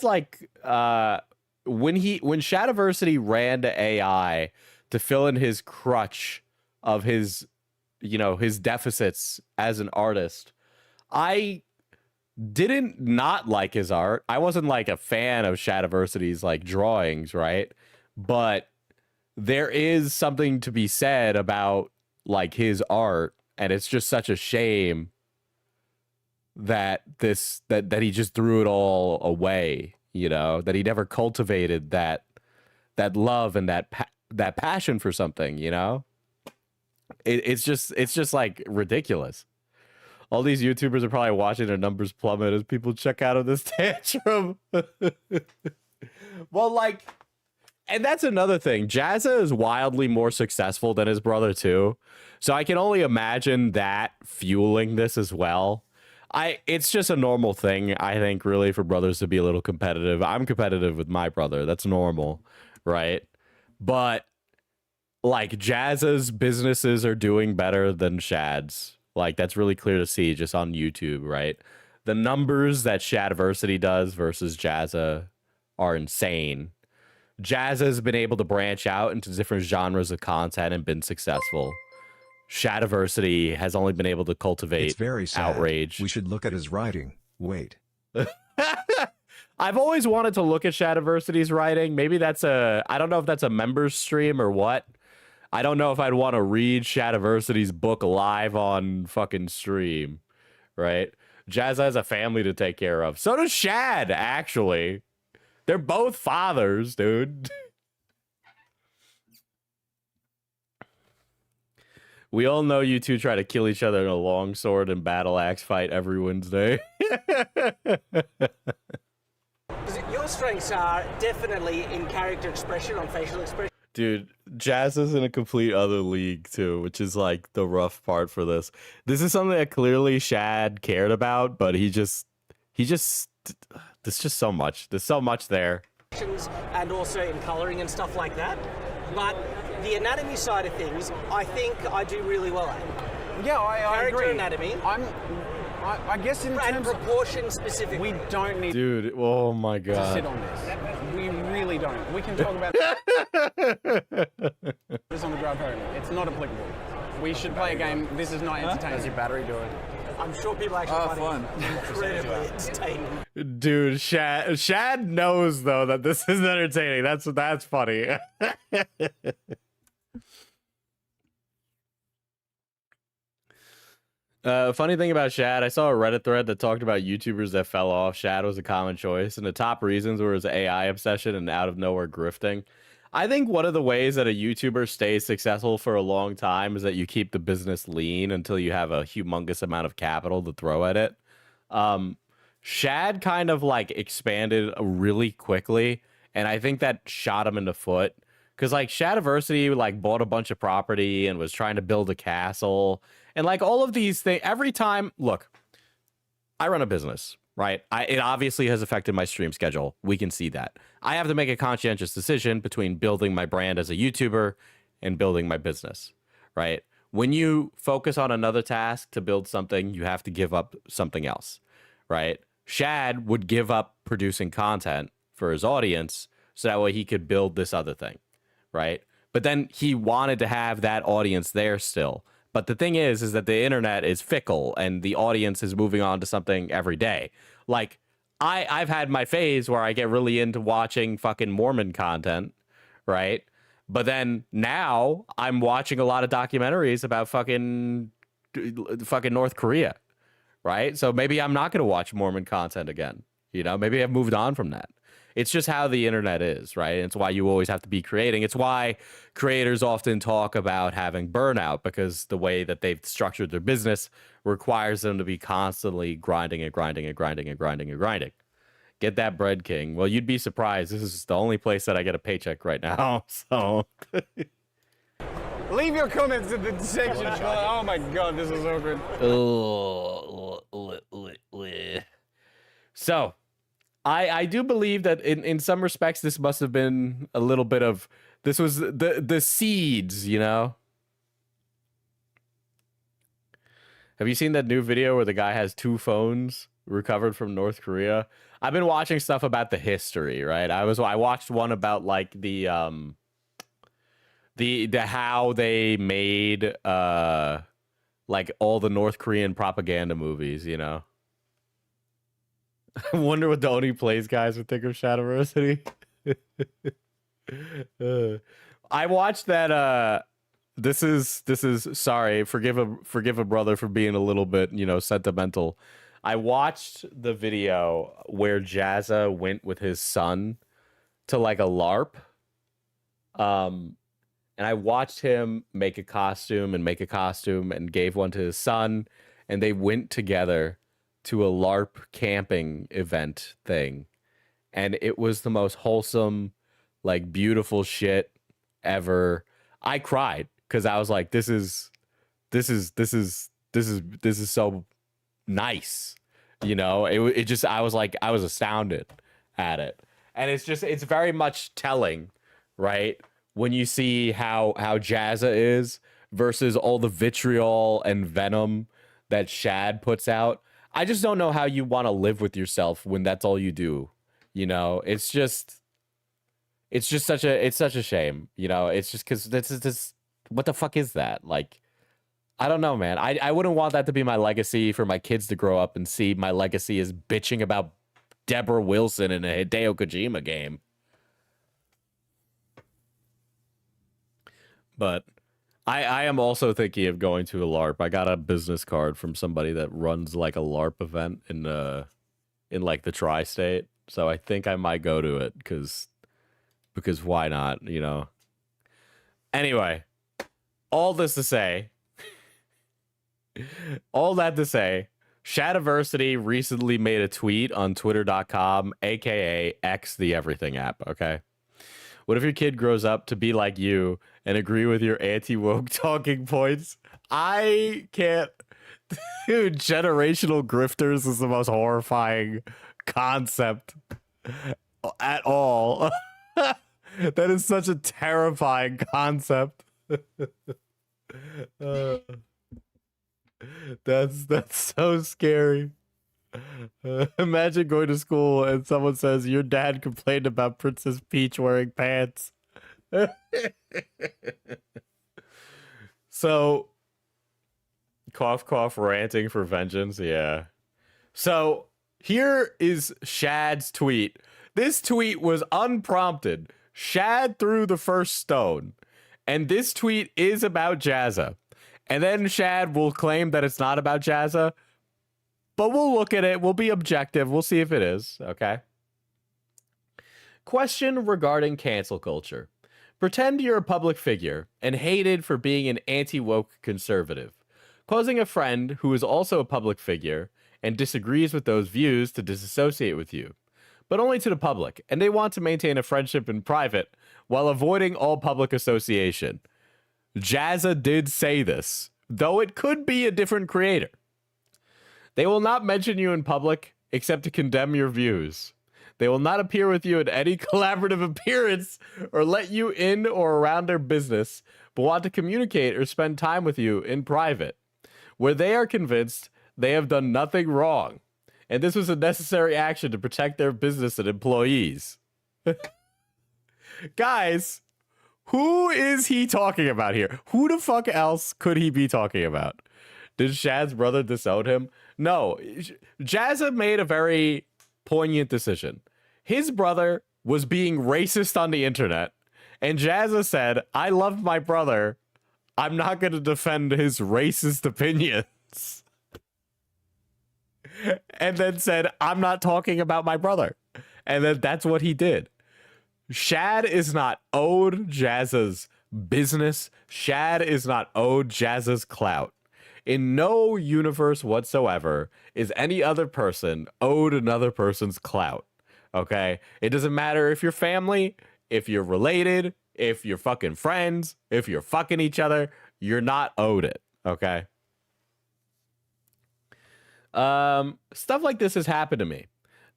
like when Shadiversity ran to AI to fill in his crutch of his, you know, his deficits as an artist, I didn't not like his art. I wasn't like a fan of Shadiversity's like drawings, right? But there is something to be said about like his art, and it's just such a shame that that he just threw it all away, you know, that he never cultivated that love and that passion for something, you know. It's just like ridiculous. All these YouTubers are probably watching their numbers plummet as people check out of this tantrum. Well, like, and that's another thing. Jazza is wildly more successful than his brother too. So I can only imagine that fueling this as well. It's just a normal thing, I think, really, for brothers to be a little competitive. I'm competitive with my brother. That's normal, right? But like Jazza's businesses are doing better than Shad's. Like, that's really clear to see just on YouTube, right? The numbers that Shadiversity does versus Jazza are insane. Jazza's been able to branch out into different genres of content and been successful. Shadiversity has only been able to cultivate It's very sad. outrage. We should look at his writing. Wait. I've always wanted to look at Shadiversity's writing. Maybe that's I don't know if that's a members stream or what. I don't know if I'd want to read Shadiversity's book live on fucking stream, right? Jazza has a family to take care of. So does Shad, actually. They're both fathers, dude. We all know you two try to kill each other in a longsword and battle axe fight every Wednesday. Your strengths are definitely in character expression, on facial expression. Dude, Jazza's in a complete other league too, which is like the rough part for this. This is something that clearly Shad cared about, but there's just so much. There's so much there. And also in colouring and stuff like that. But the anatomy side of things, I think I do really well at. Yeah, I Character agree. anatomy. I guess in And terms of proportion specifically. we don't need Dude, oh my to god. sit on this. We really don't. We can talk about this on the drive home. It's not applicable. We should play a game. This is not entertaining. How's your battery doing? I'm sure people actually find it incredibly entertaining. Dude, Shad knows though that this is entertaining. That's funny. Funny thing about Shad, I saw a Reddit thread that talked about YouTubers that fell off. Shad was a common choice, and the top reasons were his AI obsession and out of nowhere grifting. I think one of the ways that a YouTuber stays successful for a long time is that you keep the business lean until you have a humongous amount of capital to throw at it. Shad kind of like expanded really quickly, and I think that shot him in the foot. Because like Shadiversity like bought a bunch of property and was trying to build a castle. And like all of these things, every time, look, I run a business, right? It obviously has affected my stream schedule. We can see that. I have to make a conscientious decision between building my brand as a YouTuber and building my business, right? When you focus on another task to build something, you have to give up something else, right? Shad would give up producing content for his audience, so that way he could build this other thing, right? But then he wanted to have that audience there still. But the thing is that the internet is fickle and the audience is moving on to something every day. Like, I've had my phase where I get really into watching fucking Mormon content, right? But then now I'm watching a lot of documentaries about fucking North Korea, right? So maybe I'm not going to watch Mormon content again. You know, maybe I've moved on from that. It's just how the internet is, right? It's why you always have to be creating. It's why creators often talk about having burnout, because the way that they've structured their business requires them to be constantly grinding and grinding and grinding and grinding and grinding. Get that bread, King. Well, you'd be surprised. This is the only place that I get a paycheck right now. So Leave your comments in the section. Oh my god, this is awkward. So I do believe that in some respects this must have been a little bit of, this was the seeds, you know? Have you seen that new video where the guy has 2 phones recovered from North Korea? I've been watching stuff about the history, right? I watched one about like the how they made like all the North Korean propaganda movies, you know? I wonder what the Only Plays guys would think of Shadiversity. I watched that this is sorry, forgive a brother for being a little bit, you know, sentimental. I watched the video where Jazza went with his son to like a LARP. And I watched him make a costume and gave one to his son, and they went together to a LARP camping event thing. And it was the most wholesome, like, beautiful shit ever. I cried because I was like, this is so nice. You know, it just, I was astounded at it. And it's very much telling, right? When you see how Jazza is versus all the vitriol and venom that Shad puts out. I just don't know how you want to live with yourself when that's all you do. You know, it's such a shame. You know, it's just because this what the fuck is that? Like, I don't know, man. I wouldn't want that to be my legacy for my kids to grow up and see my legacy is bitching about Deborah Wilson in a Hideo Kojima game. But I am also thinking of going to a LARP. I got a business card from somebody that runs like a LARP event in like the tri-state. So I think I might go to it because why not, you know? Anyway, all that to say, Shadiversity recently made a tweet on twitter.com, aka X the everything app, okay? What if your kid grows up to be like you and agree with your anti-woke talking points? I can't. Dude, generational grifters is the most horrifying concept at all. That is such a terrifying concept. That's so scary. Imagine going to school and someone says your dad complained about Princess Peach wearing pants. So, cough, cough, ranting for vengeance. Yeah. So, here is Shad's tweet. This tweet was unprompted. Shad threw the first stone. And this tweet is about Jazza. And then Shad will claim that it's not about Jazza. But we'll look at it. We'll be objective. We'll see if it is. Okay. Question regarding cancel culture. Pretend you're a public figure and hated for being an anti-woke conservative, causing a friend who is also a public figure and disagrees with those views to disassociate with you, but only to the public, and they want to maintain a friendship in private while avoiding all public association. Jazza did say this, though it could be a different creator. They will not mention you in public except to condemn your views. They will not appear with you at any collaborative appearance or let you in or around their business, but want to communicate or spend time with you in private, where they are convinced they have done nothing wrong, and this was a necessary action to protect their business and employees. Guys, who is he talking about here? Who the fuck else could he be talking about? Did Shad's brother disown him? No. Jazza made a very poignant decision. His brother was being racist on the internet, and Jazza said, I loved my brother. I'm not going to defend his racist opinions. And then said, I'm not talking about my brother. And then that's what he did. Shad is not owed Jazza's business. Shad is not owed Jazza's clout. In no universe whatsoever is any other person owed another person's clout. Okay? It doesn't matter if you're family, if you're related, if you're fucking friends, if you're fucking each other, you're not owed it. Okay? Stuff like this has happened to me.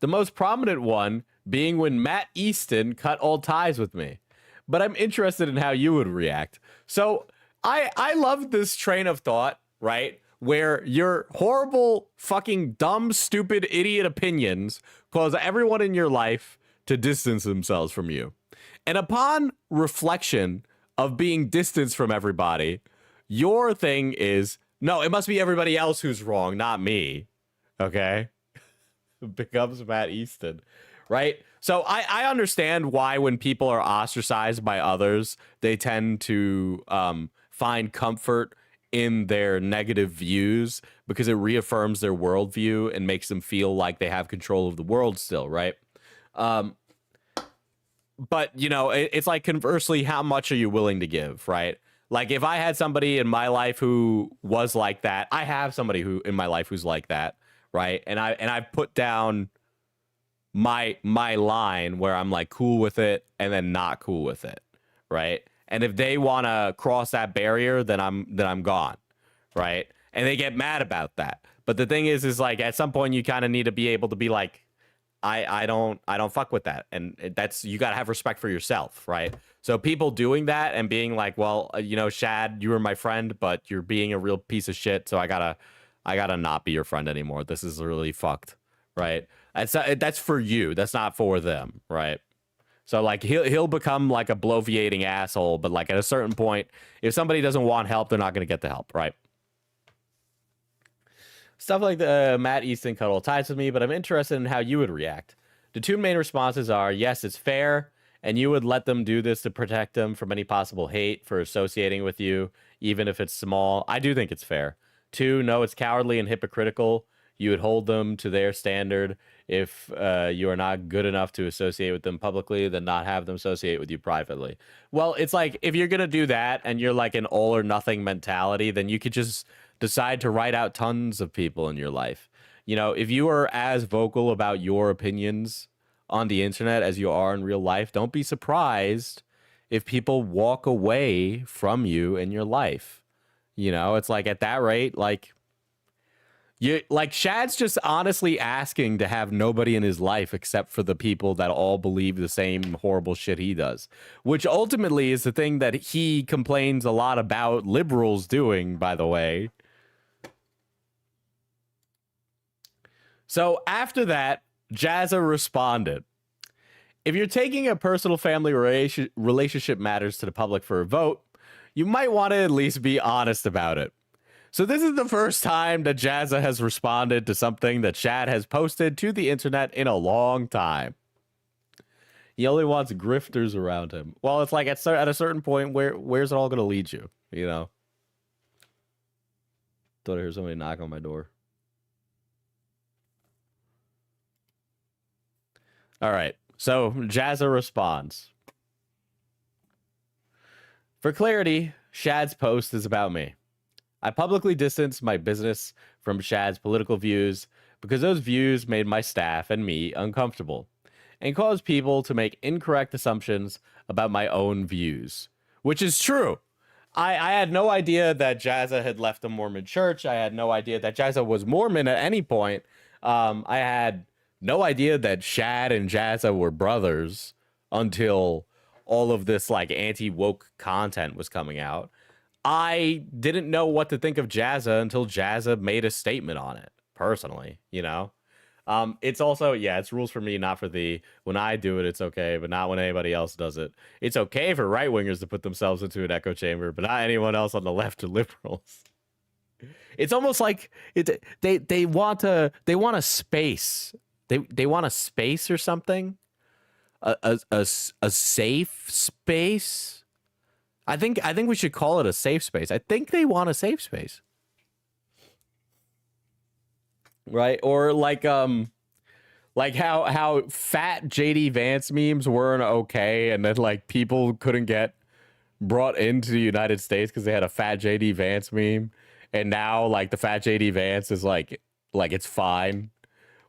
The most prominent one being when Matt Easton cut all ties with me. But I'm interested in how you would react. So I love this train of thought, right? Where your horrible, fucking dumb, stupid, idiot opinions cause everyone in your life to distance themselves from you. And upon reflection of being distanced from everybody, your thing is, no, it must be everybody else who's wrong, not me. Okay? Becomes Matt Easton, right? So I understand why when people are ostracized by others, they tend to find comfort in their negative views because it reaffirms their worldview and makes them feel like they have control of the world still, right? But, you know, it's like conversely, how much are you willing to give, right? Like if I had somebody in my life who was like that, I have somebody who in my life who's like that, right? And I've put down my line where I'm like cool with it and then not cool with it, right? And if they want to cross that barrier, then I'm gone, right? And they get mad about that. But the thing is like at some point you kind of need to be able to be like, I don't fuck with that, and that's, you gotta have respect for yourself, right? So people doing that and being like, well, you know, Shad, you were my friend, but you're being a real piece of shit, so I gotta not be your friend anymore. This is really fucked, right? That's for you. That's not for them, right? So like he'll become like a bloviating asshole, but like at a certain point, if somebody doesn't want help, they're not gonna get the help, right? Stuff like Matt Easton cut all ties with me, but I'm interested in how you would react. The two main responses are, yes, it's fair, and you would let them do this to protect them from any possible hate for associating with you, even if it's small. I do think it's fair. 2, no, it's cowardly and hypocritical. You would hold them to their standard. If you are not good enough to associate with them publicly, then not have them associate with you privately. Well, it's like, if you're going to do that and you're like an all or nothing mentality, then you could just decide to write out tons of people in your life. You know, if you are as vocal about your opinions on the internet as you are in real life, don't be surprised if people walk away from you in your life. You know, it's like at that rate, like Shad's just honestly asking to have nobody in his life except for the people that all believe the same horrible shit he does, which ultimately is the thing that he complains a lot about liberals doing, by the way. So after that, Jazza responded, if you're taking a personal family relationship matters to the public for a vote, you might want to at least be honest about it. So this is the first time that Jazza has responded to something that Shad has posted to the internet in a long time. He only wants grifters around him. Well, it's like at a certain point, where's it all going to lead you? You know? Thought I heard somebody knock on my door. All right, so Jazza responds. For clarity, Shad's post is about me. I publicly distanced my business from Shad's political views because those views made my staff and me uncomfortable and caused people to make incorrect assumptions about my own views, which is true. I had no idea that Jazza had left a Mormon church. I had no idea that Jazza was Mormon at any point. I had no idea that Shad and Jazza were brothers until all of this like anti-woke content was coming out. I didn't know what to think of Jazza until Jazza made a statement on it, personally, you know? It's also, yeah, it's rules for me, not for thee. When I do it, it's okay, but not when anybody else does it. It's okay for right wingers to put themselves into an echo chamber, but not anyone else on the left or liberals. It's almost like they want a space. They want a space or something. A safe space. I think we should call it a safe space. I think they want a safe space. Right? Or like how fat JD Vance memes weren't okay, and then like people couldn't get brought into the United States because they had a fat JD Vance meme, and now like the fat JD Vance is like it's fine.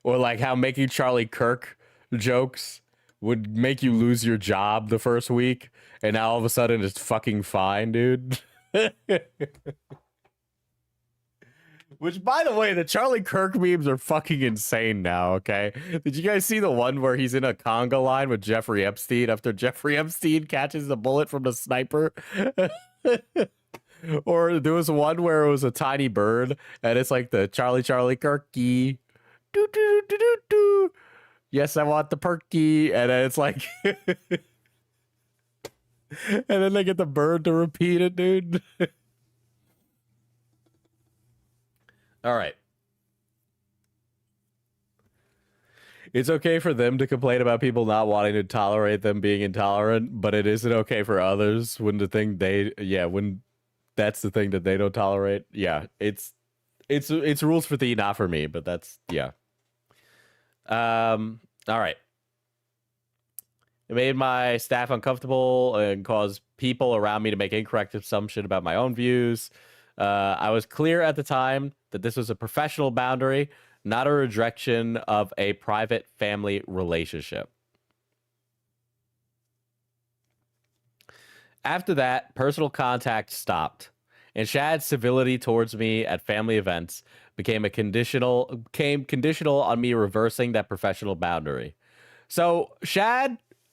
Or like how making Charlie Kirk jokes would make you lose your job the first week, and now all of a sudden it's fucking fine, dude. Which, by the way, the Charlie Kirk memes are fucking insane now, okay? Did you guys see the one where he's in a conga line with Jeffrey Epstein after Jeffrey Epstein catches the bullet from the sniper? Or there was one where it was a tiny bird, and it's like the Charlie Kirky. Do, do, do, do, do. Yes, I want the perky. And then it's like... and then they get the bird to repeat it, dude. All right. It's okay for them to complain about people not wanting to tolerate them being intolerant, but it isn't okay for others when when that's the thing that they don't tolerate. Yeah, it's rules for thee, not for me, but that's, yeah. All right. It made my staff uncomfortable and caused people around me to make incorrect assumption about my own views. I was clear at the time that this was a professional boundary, not a rejection of a private family relationship. After that, personal contact stopped, and Shad's civility towards me at family events became conditional on me reversing that professional boundary. So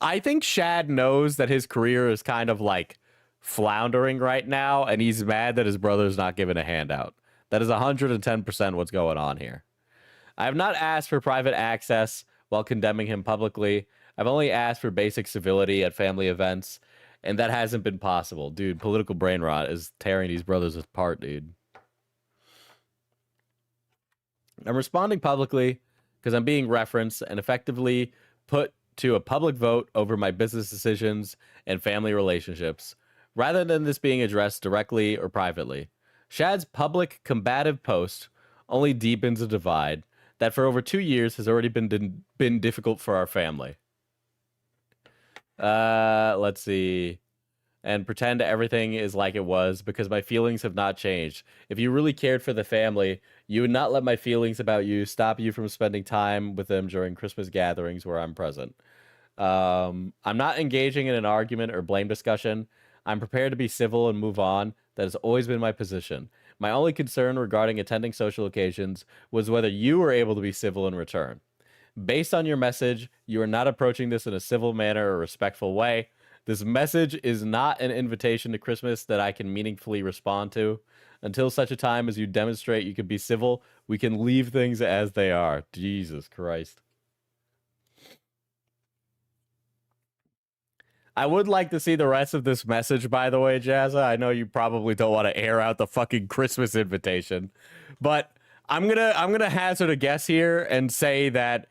I think Shad knows that his career is kind of like floundering right now, and he's mad that his brother's not giving a handout. That is 110% what's going on here. I have not asked for private access while condemning him publicly. I've only asked for basic civility at family events, and that hasn't been possible. Dude, political brain rot is tearing these brothers apart, dude. I'm responding publicly because I'm being referenced and effectively put to a public vote over my business decisions and family relationships, rather than this being addressed directly or privately. Shad's public combative post only deepens a divide that for over 2 years has already been difficult for our family. Let's see. And pretend everything is like it was because my feelings have not changed. If you really cared for the family, you would not let my feelings about you stop you from spending time with them during Christmas gatherings where I'm present. I'm not engaging in an argument or blame discussion. I'm prepared to be civil and move on. That has always been my position. My only concern regarding attending social occasions was whether you were able to be civil in return. Based on your message, you are not approaching this in a civil manner or respectful way. This message is not an invitation to Christmas that I can meaningfully respond to. Until such a time as you demonstrate you can be civil, we can leave things as they are. Jesus Christ. I would like to see the rest of this message, by the way, Jazza. I know you probably don't want to air out the fucking Christmas invitation, but I'm gonna hazard a guess here and say that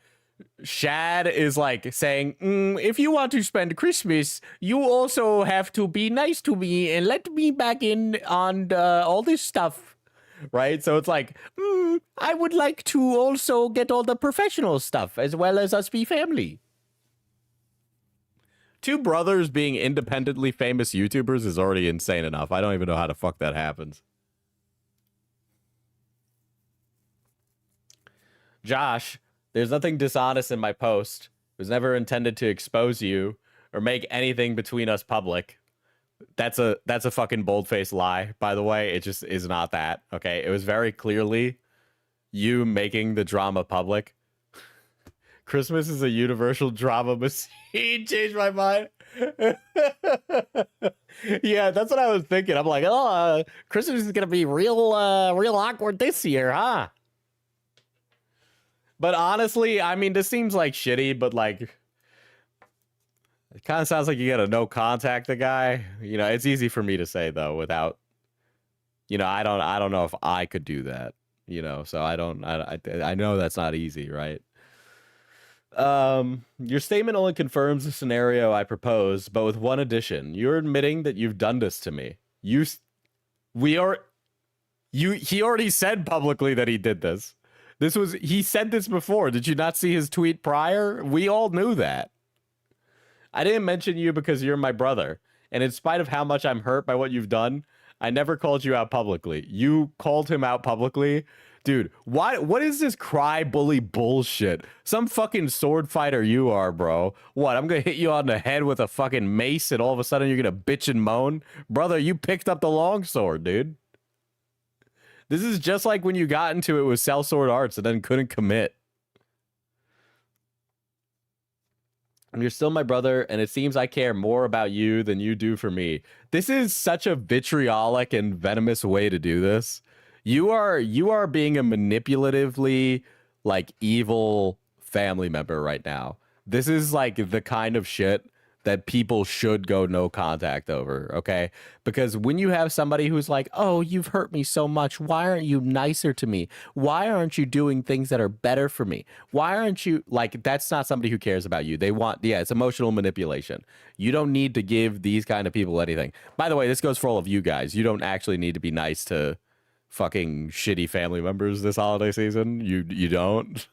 Shad is like saying, if you want to spend Christmas, you also have to be nice to me and let me back in on all this stuff, right? So it's like, I would like to also get all the professional stuff as well as us be family. Two brothers being independently famous YouTubers is already insane enough. I don't even know how the fuck that happens. Josh, there's nothing dishonest in my post. It was never intended to expose you or make anything between us public. That's a fucking bold-faced lie, by the way. It just is not that, okay? It was very clearly you making the drama public. Christmas is a universal drama machine. Changed my mind. Yeah, that's what I was thinking. I'm like, Christmas is gonna be real awkward this year, huh? But honestly, I mean, this seems like shitty, but like, it kind of sounds like you gotta no contact the guy. You know, it's easy for me to say though, without, you know, I don't know if I could do that. You know, so I know that's not easy, right? Your statement only confirms the scenario I proposed, but with one addition. You're admitting that you've done this to me. He already said publicly that he did this. He said this before. Did you not see his tweet prior? We all knew that. I didn't mention you because you're my brother. And in spite of how much I'm hurt by what you've done, I never called you out publicly. You called him out publicly. Dude, what is this cry bully bullshit? Some fucking sword fighter you are, bro. What, I'm gonna hit you on the head with a fucking mace and all of a sudden you're gonna bitch and moan? Brother, you picked up the long sword, dude. This is just like when you got into it with sellsword arts and then couldn't commit. You're still my brother, and it seems I care more about you than you do for me. This is such a vitriolic and venomous way to do this. You are being a manipulatively, like, evil family member right now. This is like the kind of shit that people should go no contact over, okay? Because when you have somebody who's like, oh, you've hurt me so much. Why aren't you nicer to me? Why aren't you doing things that are better for me? Why aren't you, like, that's not somebody who cares about you. They want, yeah, it's emotional manipulation. You don't need to give these kind of people anything. By the way, this goes for all of you guys. You don't actually need to be nice to fucking shitty family members this holiday season. You don't.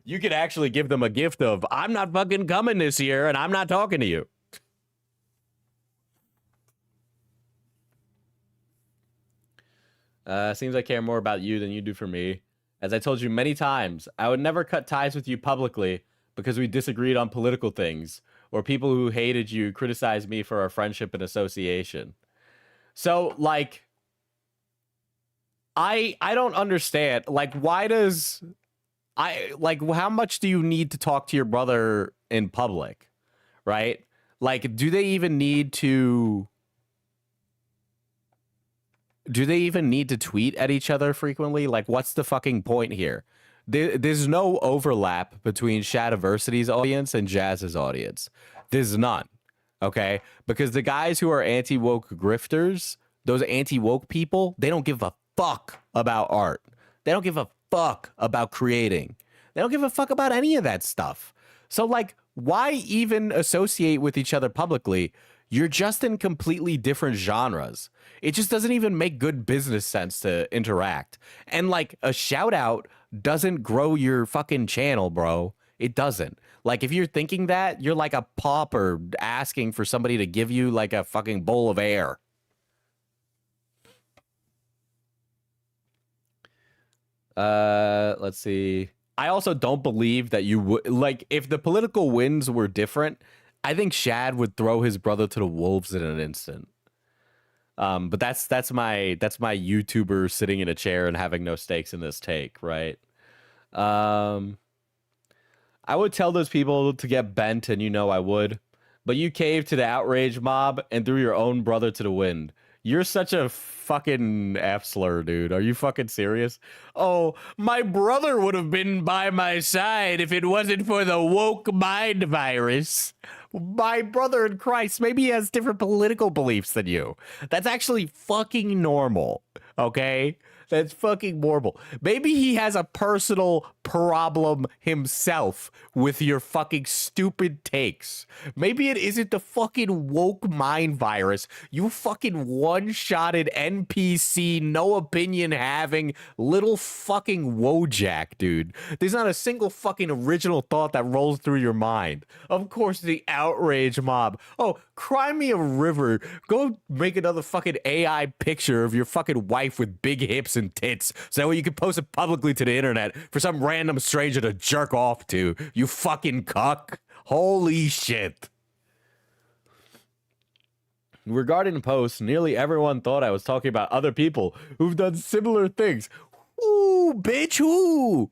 You could actually give them a gift of, I'm not fucking coming this year and I'm not talking to you. Seems I care more about you than you do for me. As I told you many times, I would never cut ties with you publicly because we disagreed on political things or people who hated you criticized me for our friendship and association. So, like, I don't understand. Like, why does... how much do you need to talk to your brother in public, right? Like, do they even need to tweet at each other frequently? Like, what's the fucking point here? There's no overlap between Shadiversity's audience and Jazza's audience. There's none, okay? Because the guys who are anti-woke grifters, those anti-woke people, they don't give a fuck about art. They don't give a fuck about creating. They don't give a fuck about any of that stuff. So, like, why even associate with each other publicly? You're just in completely different genres. It just doesn't even make good business sense to interact. And, like, a shout out doesn't grow your fucking channel, bro. It doesn't. Like, if you're thinking that, you're like a pauper asking for somebody to give you, like, a fucking bowl of air. Let's see. I also don't believe that you would, like, if the political winds were different, I think Shad would throw his brother to the wolves in an instant. But that's my YouTuber sitting in a chair and having no stakes in this take, right? I would tell those people to get bent, and you know I would. But you caved to the outrage mob and threw your own brother to the wind. You're such a fucking F-slur, dude. Are you fucking serious? Oh, my brother would have been by my side if it wasn't for the woke mind virus. My brother in Christ, maybe he has different political beliefs than you. That's actually fucking normal, okay? That's fucking normal. Maybe he has a personal problem himself with your fucking stupid takes. Maybe it isn't the fucking woke mind virus. You fucking one-shotted NPC, no opinion having little fucking Wojak, dude. There's not a single fucking original thought that rolls through your mind. Of course, the outrage mob. Oh, cry me a river. Go make another fucking AI picture of your fucking wife with big hips and tits so that way you can post it publicly to the internet for some random stranger to jerk off to, you fucking cuck. Holy shit. Regarding the post, nearly everyone thought I was talking about other people who've done similar things. Who, bitch, who?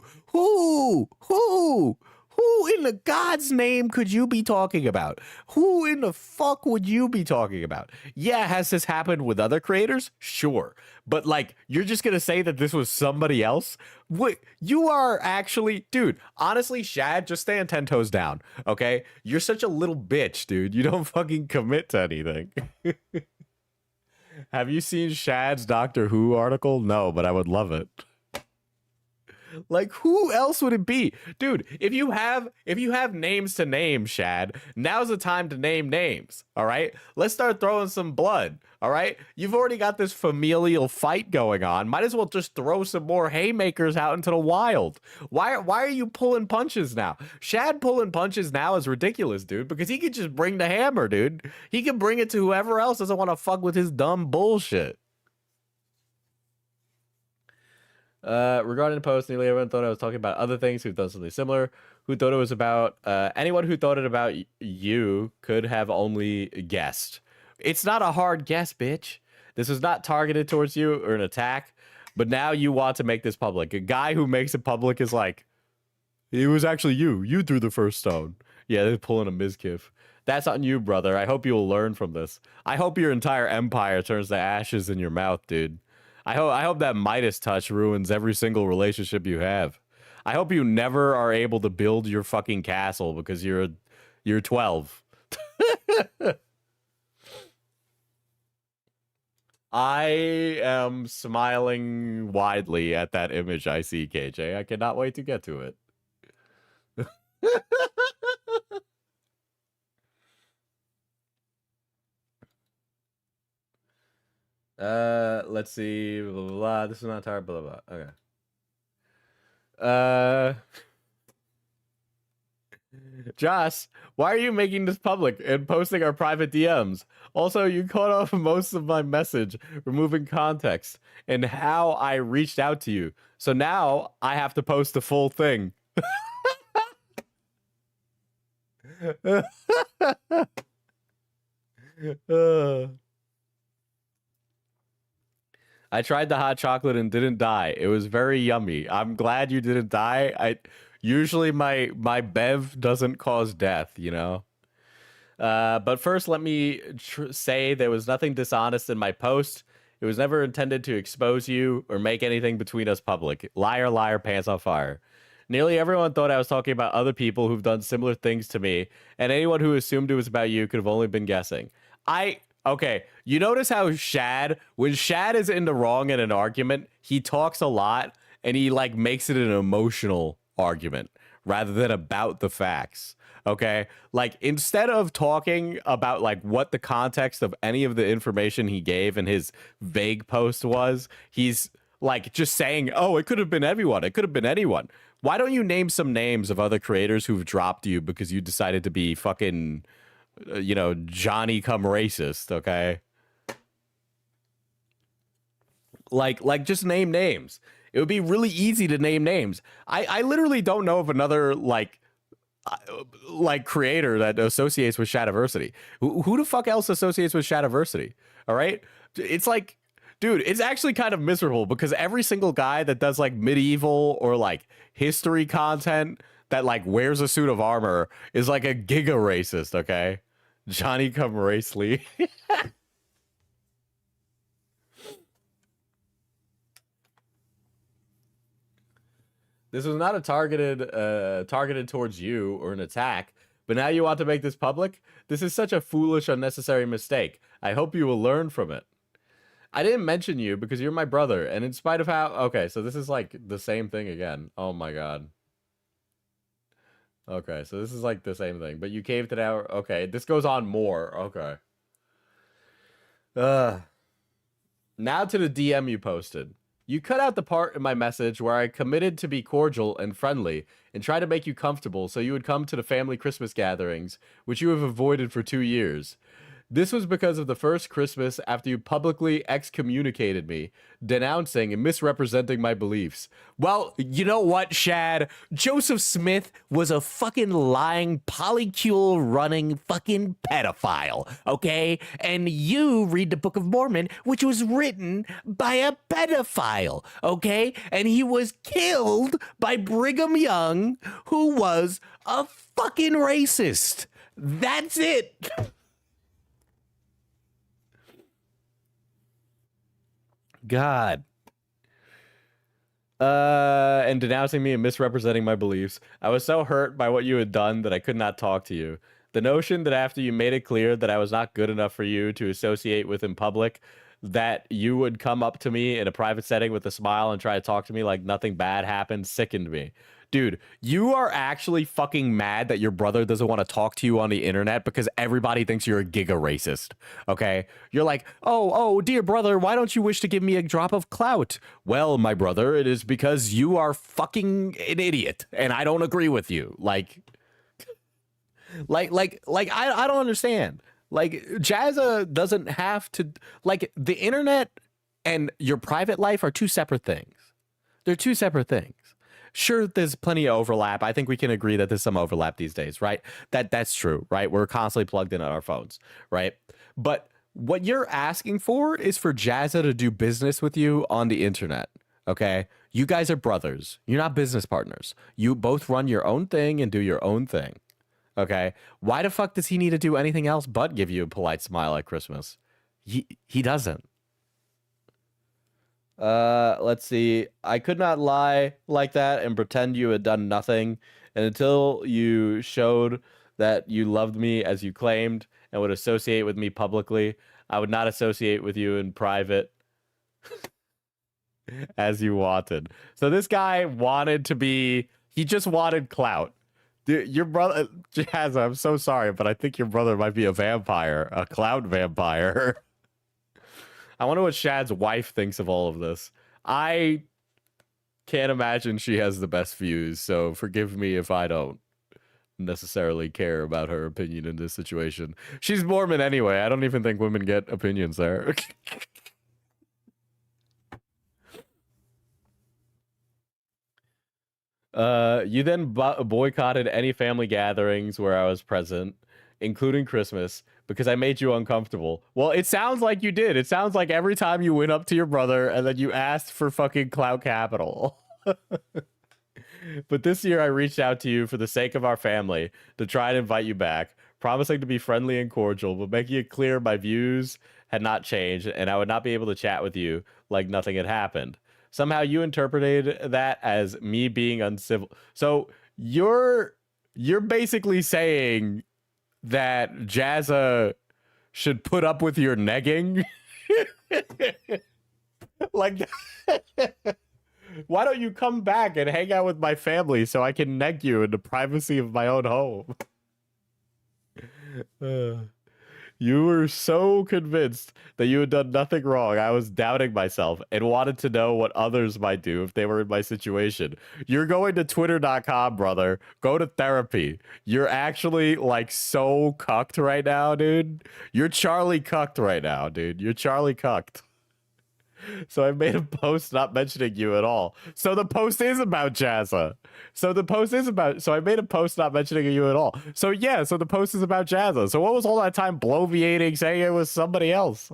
Who in the God's name could you be talking about? Who in the fuck would you be talking about? Yeah, has this happened with other creators? Sure. But like, you're just gonna say that this was somebody else? What, you are actually, dude, honestly, Shad, just stand 10 toes down, okay? You're such a little bitch, dude. You don't fucking commit to anything. Have you seen Shad's Doctor Who article? No, but I would love it. Like, who else would it be? Dude, if you have names to name, Shad, now's the time to name names, all right? Let's start throwing some blood, all right? You've already got this familial fight going on. Might as well just throw some more haymakers out into the wild. Why are you pulling punches now? Shad pulling punches now is ridiculous, dude, because he could just bring the hammer, dude. He can bring it to whoever else doesn't want to fuck with his dumb bullshit. Regarding the post, nearly everyone thought I was talking about other things who've done something similar. Who thought it was about anyone who thought it about you could have only guessed. It's not a hard guess, bitch. This is not targeted towards you or an attack, but now you want to make this public. A guy who makes it public is like, it was actually you. You threw the first stone. Yeah, they're pulling a Mizkif. That's on you, brother. I hope you will learn from this. I hope your entire empire turns to ashes in your mouth, dude. I hope that Midas touch ruins every single relationship you have. I hope you never are able to build your fucking castle because you're 12. I am smiling widely at that image I see, KJ. I cannot wait to get to it. Let's see, blah, blah, blah. This is not hard, blah, blah, blah. Okay. Joss, why are you making this public and posting our private DMs? Also, you cut off most of my message, removing context and how I reached out to you. So now I have to post the full thing. I tried the hot chocolate and didn't die. It was very yummy. I'm glad you didn't die. Usually my bev doesn't cause death, you know. But first, let me say there was nothing dishonest in my post. It was never intended to expose you or make anything between us public. Liar, liar, pants on fire. Nearly everyone thought I was talking about other people who've done similar things to me, and anyone who assumed it was about you could have only been guessing. Okay, you notice how when Shad is in the wrong in an argument, he talks a lot and he like makes it an emotional argument rather than about the facts. Okay, like instead of talking about like what the context of any of the information he gave in his vague post was, he's like just saying, oh, it could have been everyone. It could have been anyone. Why don't you name some names of other creators who've dropped you because you decided to be fucking, you know, Johnny come racist, okay? Like just name names. It would be really easy to name names. I literally don't know of another like creator that associates with Shadiversity. Who the fuck else associates with Shadiversity? All right? It's like, dude, it's actually kind of miserable because every single guy that does like medieval or like history content that like wears a suit of armor is like a giga racist, okay? Johnny come racely. This was not a targeted towards you or an attack, but now you want to make this public? This is such a foolish, unnecessary mistake. I hope you will learn from it. I didn't mention you because you're my brother, and in spite of how... Okay, so this is like the same thing again. Oh my god. Okay, so this is like the same thing, but you caved it out. Okay, this goes on more. Okay. Now to the DM you posted. You cut out the part in my message where I committed to be cordial and friendly and try to make you comfortable so you would come to the family Christmas gatherings, which you have avoided for 2 years. This was because of the first Christmas after you publicly excommunicated me, denouncing and misrepresenting my beliefs. Well, you know what, Shad? Joseph Smith was a fucking lying, polycule running fucking pedophile, okay? And you read the Book of Mormon, which was written by a pedophile, okay? And he was killed by Brigham Young, who was a fucking racist. That's it. God. And denouncing me and misrepresenting my beliefs. I was so hurt by what you had done that I could not talk to you. The notion that after you made it clear that I was not good enough for you to associate with in public, that you would come up to me in a private setting with a smile and try to talk to me like nothing bad happened sickened me. Dude, you are actually fucking mad that your brother doesn't want to talk to you on the internet because everybody thinks you're a giga racist, okay? You're like, oh, dear brother, why don't you wish to give me a drop of clout? Well, my brother, it is because you are fucking an idiot, and I don't agree with you. Like, I don't understand. Like, Jazza doesn't have to, like, the internet and your private life are two separate things. They're two separate things. Sure, there's plenty of overlap. I think we can agree that there's some overlap these days, right? That's true, right? We're constantly plugged in on our phones, right? But what you're asking for is for Jazza to do business with you on the internet, okay? You guys are brothers. You're not business partners. You both run your own thing and do your own thing, okay? Why the fuck does he need to do anything else but give you a polite smile at Christmas? He doesn't. Let's see. I could not lie like that and pretend you had done nothing. And until you showed that you loved me as you claimed and would associate with me publicly, I would not associate with you in private as you wanted. So this guy wanted to be, he just wanted clout. Dude, your brother, Jazza, I'm so sorry, but I think your brother might be a vampire, a clout vampire. I wonder what Shad's wife thinks of all of this. I can't imagine she has the best views, so forgive me if I don't necessarily care about her opinion in this situation. She's Mormon anyway. I don't even think women get opinions there. You then boycotted any family gatherings where I was present, including Christmas, because I made you uncomfortable. Well, it sounds like you did. It sounds like every time you went up to your brother and then you asked for fucking clout capital. But this year I reached out to you for the sake of our family to try and invite you back, promising to be friendly and cordial, but making it clear my views had not changed and I would not be able to chat with you like nothing had happened. Somehow you interpreted that as me being uncivil. So you're basically saying that Jazza should put up with your negging? Like, why don't you come back and hang out with my family so I can neg you in the privacy of my own home? You were so convinced that you had done nothing wrong. I was doubting myself and wanted to know what others might do if they were in my situation. You're going to twitter.com, brother. Go to therapy. You're actually like so cucked right now, dude. You're Charlie cucked right now, dude. You're Charlie cucked. So I made a post not mentioning you at all. So the post is about Jazza. So I made a post not mentioning you at all. So yeah, so the post is about Jazza. So what was all that time bloviating saying it was somebody else?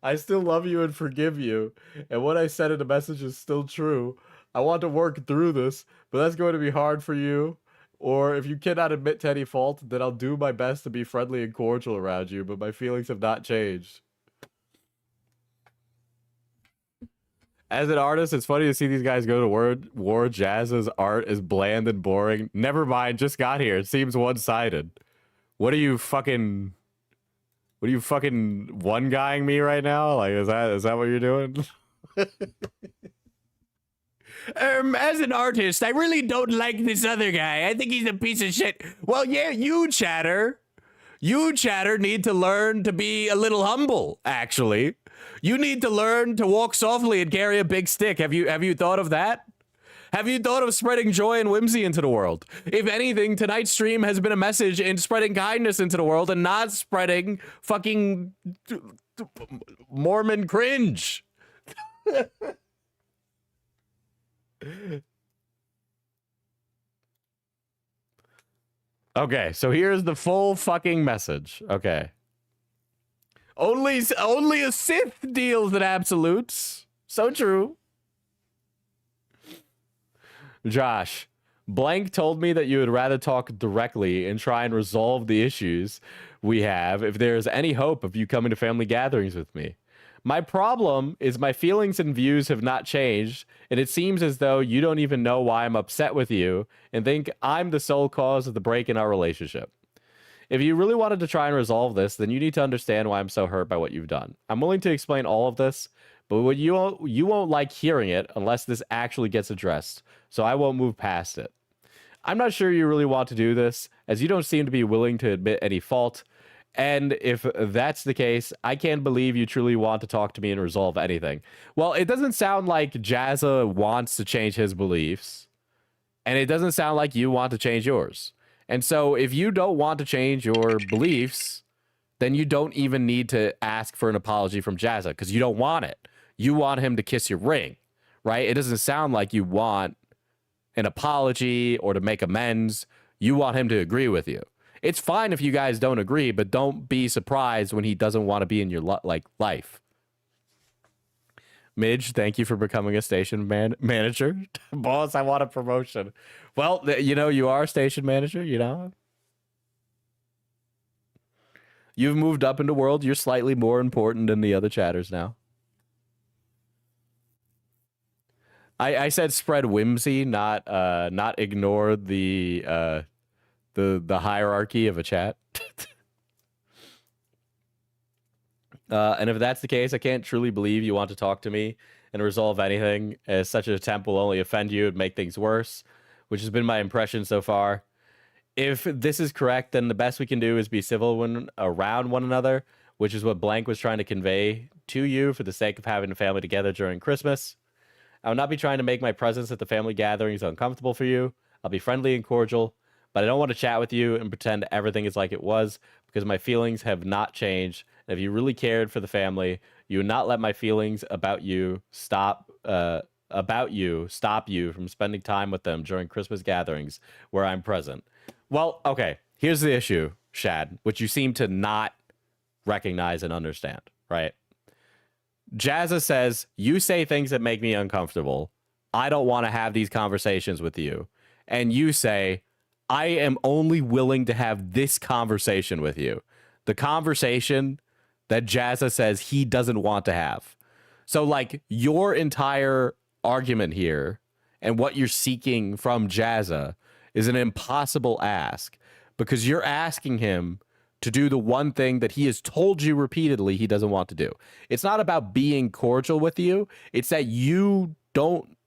I still love you and forgive you. And what I said in the message is still true. I want to work through this, but that's going to be hard for you. Or if you cannot admit to any fault, then I'll do my best to be friendly and cordial around you, but my feelings have not changed. As an artist, it's funny to see these guys go to war. Jazza's art is bland and boring. Never mind, just got here. It seems one-sided. What are you fucking one-guying me right now? Like, is that what you're doing? As an artist, I really don't like this other guy. I think he's a piece of shit. Well, yeah, you chatter need to learn to be a little humble, actually. You need to learn to walk softly and carry a big stick. Have you thought of that? Have you thought of spreading joy and whimsy into the world? If anything, tonight's stream has been a message in spreading kindness into the world and not spreading fucking Mormon cringe. Okay, so here's the full fucking message. Okay. Only a Sith deals in absolutes. So true. Josh, Blank told me that you would rather talk directly and try and resolve the issues we have if there is any hope of you coming to family gatherings with me. My problem is my feelings and views have not changed, and it seems as though you don't even know why I'm upset with you and think I'm the sole cause of the break in our relationship. If you really wanted to try and resolve this, then you need to understand why I'm so hurt by what you've done. I'm willing to explain all of this, but you won't like hearing it unless this actually gets addressed, so I won't move past it. I'm not sure you really want to do this, as you don't seem to be willing to admit any fault. And if that's the case, I can't believe you truly want to talk to me and resolve anything. Well, it doesn't sound like Jazza wants to change his beliefs. And it doesn't sound like you want to change yours. And so if you don't want to change your beliefs, then you don't even need to ask for an apology from Jazza because you don't want it. You want him to kiss your ring, right? It doesn't sound like you want an apology or to make amends. You want him to agree with you. It's fine if you guys don't agree, but don't be surprised when he doesn't want to be in your life. Midge, thank you for becoming a station manager. Boss, I want a promotion. Well, you are a station manager, You've moved up in the world. You're slightly more important than the other chatters now. I said spread whimsy, not ignore the hierarchy of a chat. And if that's the case, I can't truly believe you want to talk to me and resolve anything, as such an attempt will only offend you and make things worse, which has been my impression so far. If this is correct, then the best we can do is be civil around one another, which is what Blank was trying to convey to you for the sake of having a family together during Christmas. I will not be trying to make my presence at the family gatherings uncomfortable for you. I'll be friendly and cordial, but I don't want to chat with you and pretend everything is like it was, because my feelings have not changed. And if you really cared for the family, you would not let my feelings about you stop you from spending time with them during Christmas gatherings where I'm present. Well, okay, here's the issue, Shad, which you seem to not recognize and understand, right? Jazza says, you say things that make me uncomfortable. I don't want to have these conversations with you. And you say, I am only willing to have this conversation with you. The conversation that Jazza says he doesn't want to have. So, like, your entire argument here and what you're seeking from Jazza is an impossible ask, because you're asking him to do the one thing that he has told you repeatedly he doesn't want to do. It's not about being cordial with you. It's that you don't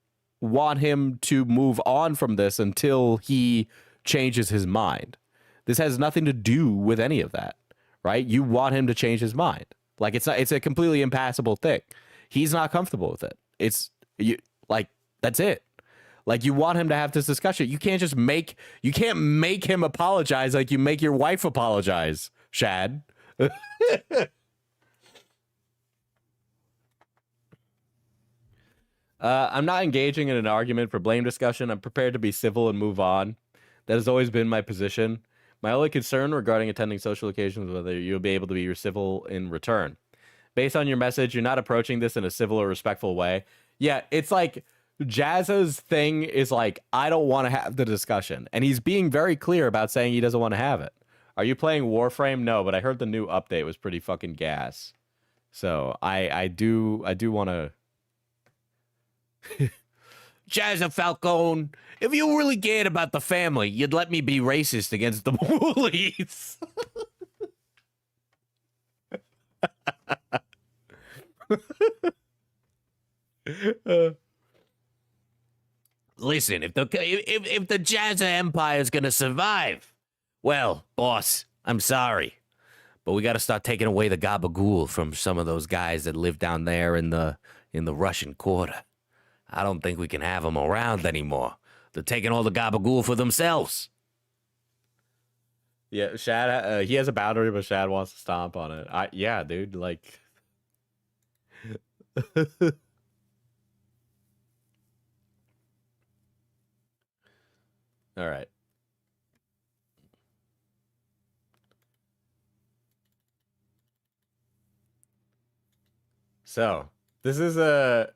want him to move on from this until he changes his mind. This has nothing to do with any of that, right? You want him to change his mind. Like, it's a completely impassable thing. He's not comfortable with it. That's it. Like, you want him to have this discussion. You can't make him apologize like you make your wife apologize, Shad. I'm not engaging in an argument for blame discussion. I'm prepared to be civil and move on. That has always been my position. My only concern regarding attending social occasions is whether you'll be able to be civil in return. Based on your message, you're not approaching this in a civil or respectful way. Yeah, it's like Jazza's thing is like, I don't want to have the discussion. And he's being very clear about saying he doesn't want to have it. Are you playing Warframe? No, but I heard the new update was pretty fucking gas. So I do want to... Jazza Falcone, if you really cared about the family, you'd let me be racist against the Woolies. Listen, if the Jazza Empire is gonna survive, well, boss, I'm sorry, but we got to start taking away the gabagool from some of those guys that live down there in the Russian Quarter. I don't think we can have them around anymore. They're taking all the gabagool for themselves. Yeah, Shad, he has a boundary, but Shad wants to stomp on it. Yeah, dude, like... All right. So, this is a...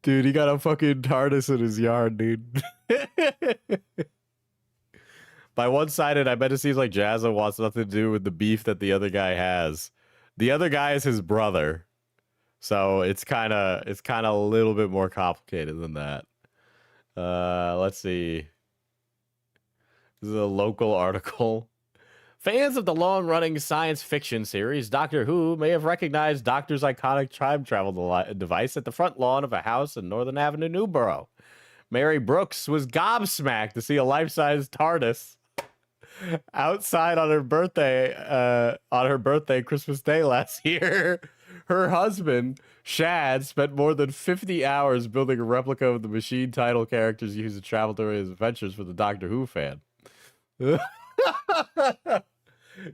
Dude, he got a fucking TARDIS in his yard, dude. By one-sided, I bet it seems like Jazza wants nothing to do with the beef that the other guy has. The other guy is his brother. So it's kind of a little bit more complicated than that. Let's see. This is a local article. Fans of the long-running science fiction series Doctor Who may have recognized Doctor's iconic time travel device at the front lawn of a house in Northern Avenue, Newborough. Mary Brooks was gobsmacked to see a life-size TARDIS outside on her birthday, Christmas Day last year. Her husband, Shad, spent more than 50 hours building a replica of the machine title characters used to travel during his adventures for the Doctor Who fan.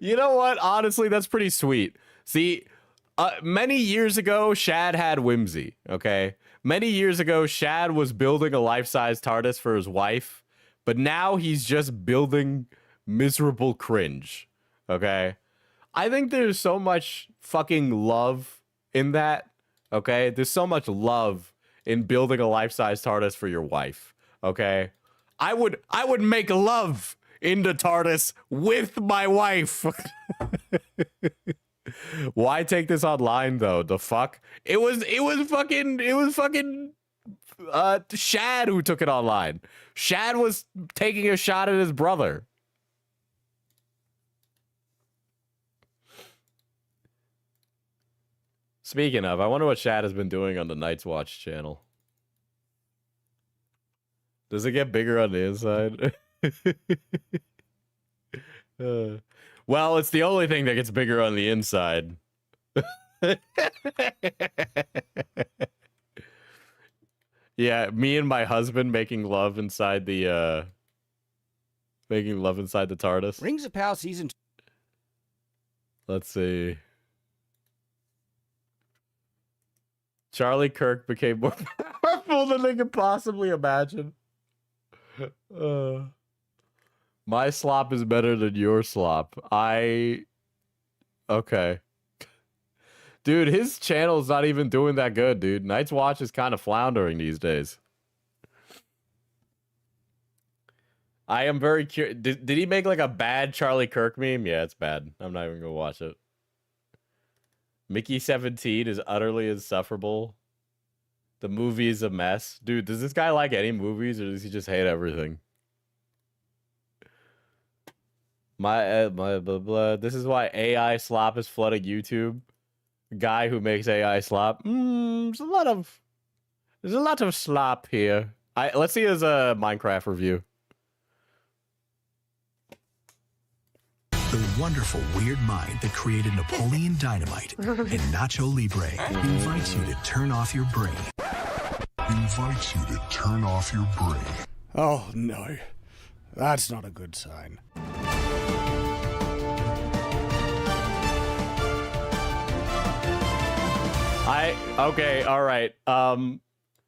You know what? Honestly, that's pretty sweet. See, many years ago, Shad had whimsy, okay? Many years ago, Shad was building a life-size TARDIS for his wife, but now he's just building miserable cringe, okay? I think there's so much fucking love in that, okay? There's so much love in building a life-size TARDIS for your wife, okay? I would make love into TARDIS with my wife. Why take this online though? The fuck? It was fucking Shad who took it online. Shad was taking a shot at his brother. Speaking of, I wonder what Shad has been doing on the Night's Watch channel. Does it get bigger on the inside? Well, it's the only thing that gets bigger on the inside. Yeah, me and my husband making love inside the TARDIS. Rings of Power season 2. Let's see. Charlie Kirk became more powerful than they could possibly imagine. My slop is better than your slop. Okay. Dude, his channel's not even doing that good, dude. Night's Watch is kind of floundering these days. I am very curious. Did he make like a bad Charlie Kirk meme? Yeah, it's bad. I'm not even gonna watch it. Mickey 17 is utterly insufferable. The movie is a mess. Dude, does this guy like any movies or does he just hate everything? My blah, blah. This is why AI slop is flooding YouTube. Guy who makes AI slop. There's a lot of slop here. Let's see his Minecraft review. The wonderful weird mind that created Napoleon Dynamite and Nacho Libre invites you to turn off your brain. Oh no, that's not a good sign. Okay, all right.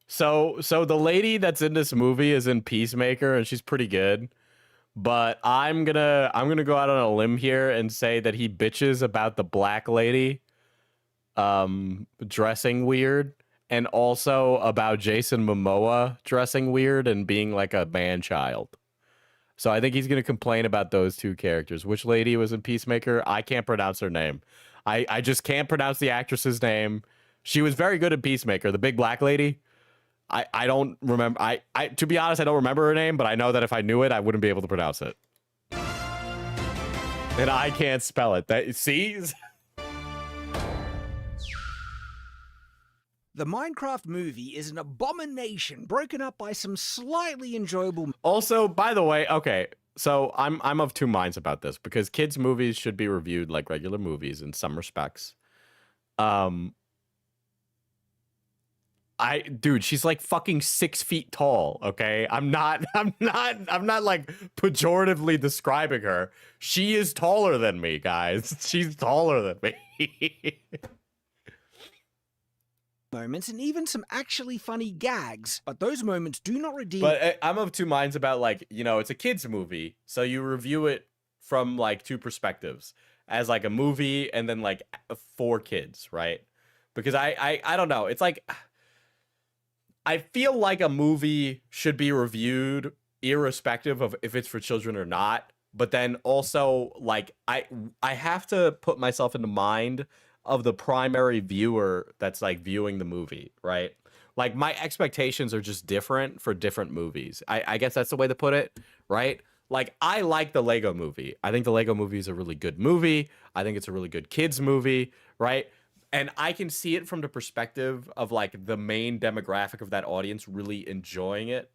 So the lady that's in this movie is in Peacemaker and she's pretty good. But I'm gonna go out on a limb here and say that he bitches about the black lady dressing weird, and also about Jason Momoa dressing weird and being like a man-child. So I think he's gonna complain about those two characters. Which lady was in Peacemaker? I can't pronounce her name. I just can't pronounce the actress's name. She was very good at Peacemaker, the big black lady. I don't remember. To be honest, I don't remember her name, but I know that if I knew it, I wouldn't be able to pronounce it. And I can't spell it. See? The Minecraft movie is an abomination broken up by some slightly enjoyable... Also, by the way, okay, So I'm of two minds about this because kids' movies should be reviewed like regular movies in some respects. Dude, she's like fucking 6 feet tall. Okay, I'm not like pejoratively describing her. She is taller than me, guys. She's taller than me. Moments and even some actually funny gags, but those moments do not redeem. But I'm of two minds about, like, you know, it's a kids movie, so you review it from like two perspectives, as like a movie and then like for kids, right? Because I don't know, it's like I feel like a movie should be reviewed irrespective of if it's for children or not, but then also like I have to put myself in the mind of the primary viewer that's like viewing the movie, right? Like my expectations are just different for different movies. I guess that's the way to put it, right? Like I like the Lego Movie. I think the Lego Movie is a really good movie. I think it's a really good kids movie, right? And I can see it from the perspective of like the main demographic of that audience really enjoying it.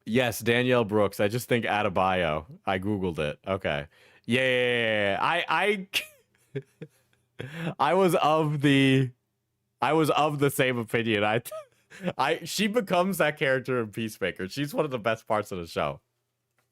Yes, Danielle Brooks. I just think Adebayo. I Googled it. Okay. Yeah. I was of the same opinion. She becomes that character in Peacemaker. She's one of the best parts of the show.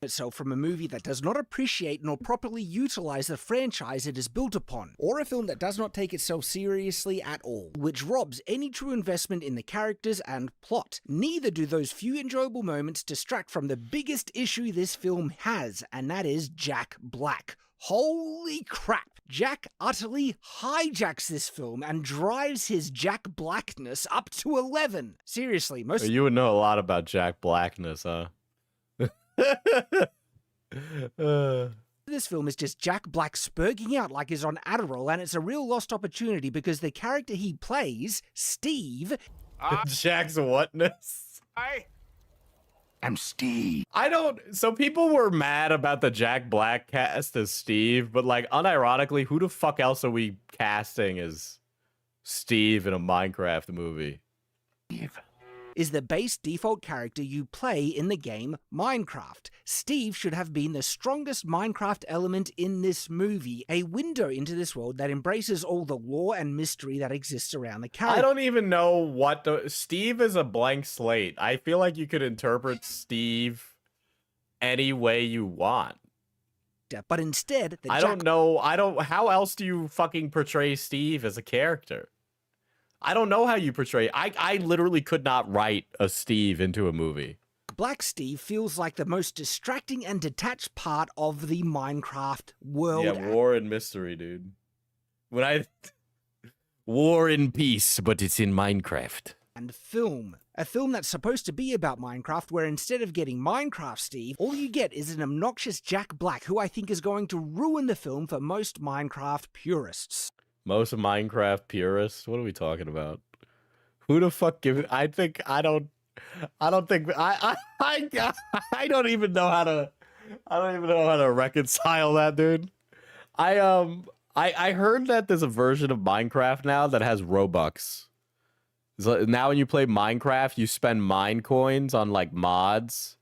Itself from a movie that does not appreciate nor properly utilize the franchise it is built upon, or a film that does not take itself seriously at all, which robs any true investment in the characters and plot. Neither do those few enjoyable moments distract from the biggest issue this film has, and that is Jack Black. Holy crap! Jack utterly hijacks this film and drives his Jack Blackness up to 11. Seriously, most... You would know a lot about Jack Blackness, huh? This film is just Jack Black spurging out like he's on Adderall, and it's a real lost opportunity because the character he plays, Steve... Jack's whatness? I'm Steve. So people were mad about the Jack Black cast as Steve, but like unironically, who the fuck else are we casting as Steve in a Minecraft movie? Is the base default character you play in the game Minecraft. Steve should have been the strongest Minecraft element in this movie, a window into this world that embraces all the lore and mystery that exists around the character. I don't even know what Steve is a blank slate. I feel like you could interpret Steve any way you want. But instead, don't know. How else do you fucking portray Steve as a character? I don't know how you portray. I literally could not write a Steve into a movie. Black Steve feels like the most distracting and detached part of the Minecraft world. Yeah, war and mystery, dude. War and peace, but it's in Minecraft. And film. A film that's supposed to be about Minecraft, where instead of getting Minecraft Steve, all you get is an obnoxious Jack Black, who I think is going to ruin the film for most Minecraft purists. Most Minecraft purists? What are we talking about? Who the fuck I don't even know how to reconcile that, dude. I heard that there's a version of Minecraft now that has Robux. So now when you play Minecraft, you spend mine coins on like mods.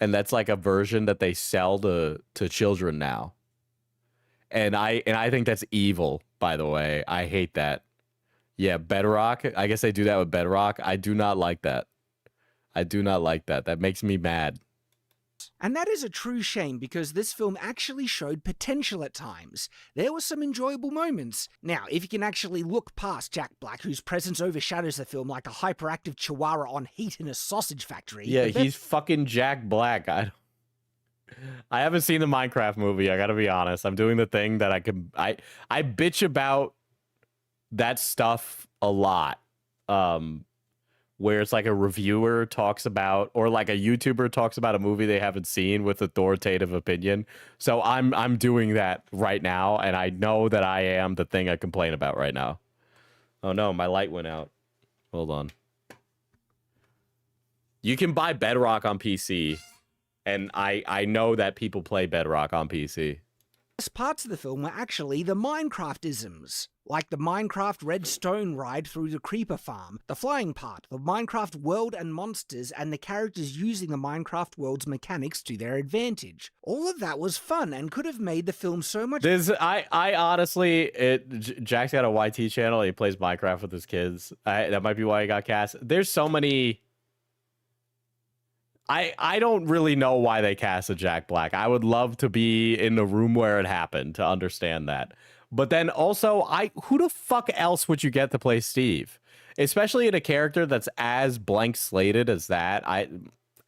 And that's like a version that they sell to children now. And I think that's evil, by the way. I hate that. Yeah, Bedrock. I guess they do that with Bedrock. I do not like that. I do not like that. That makes me mad. And that is a true shame because this film actually showed potential at times. There were some enjoyable moments. Now, if you can actually look past Jack Black, whose presence overshadows the film like a hyperactive chihuahua on heat in a sausage factory. Yeah, he's fucking Jack Black. I haven't seen the Minecraft movie. I gotta be honest. I'm doing the thing that I bitch about that stuff a lot. Where it's like a reviewer talks about, or like a YouTuber talks about a movie they haven't seen with authoritative opinion. So I'm doing that right now, and I know that I am the thing I complain about right now. Oh no, my light went out. Hold on. You can buy Bedrock on PC. And I know that people play Bedrock on PC. parts of the film were actually the Minecraft-isms, like the Minecraft Redstone ride through the creeper farm, the flying part, the Minecraft world and monsters, and the characters using the Minecraft world's mechanics to their advantage. All of that was fun and could have made the film so much. I honestly, Jack's got a YT channel. He plays Minecraft with his kids. That might be why he got cast. There's so many. I don't really know why they casted Jack Black. I would love to be in the room where it happened to understand that. But then also, who the fuck else would you get to play Steve? Especially in a character that's as blank slated as that.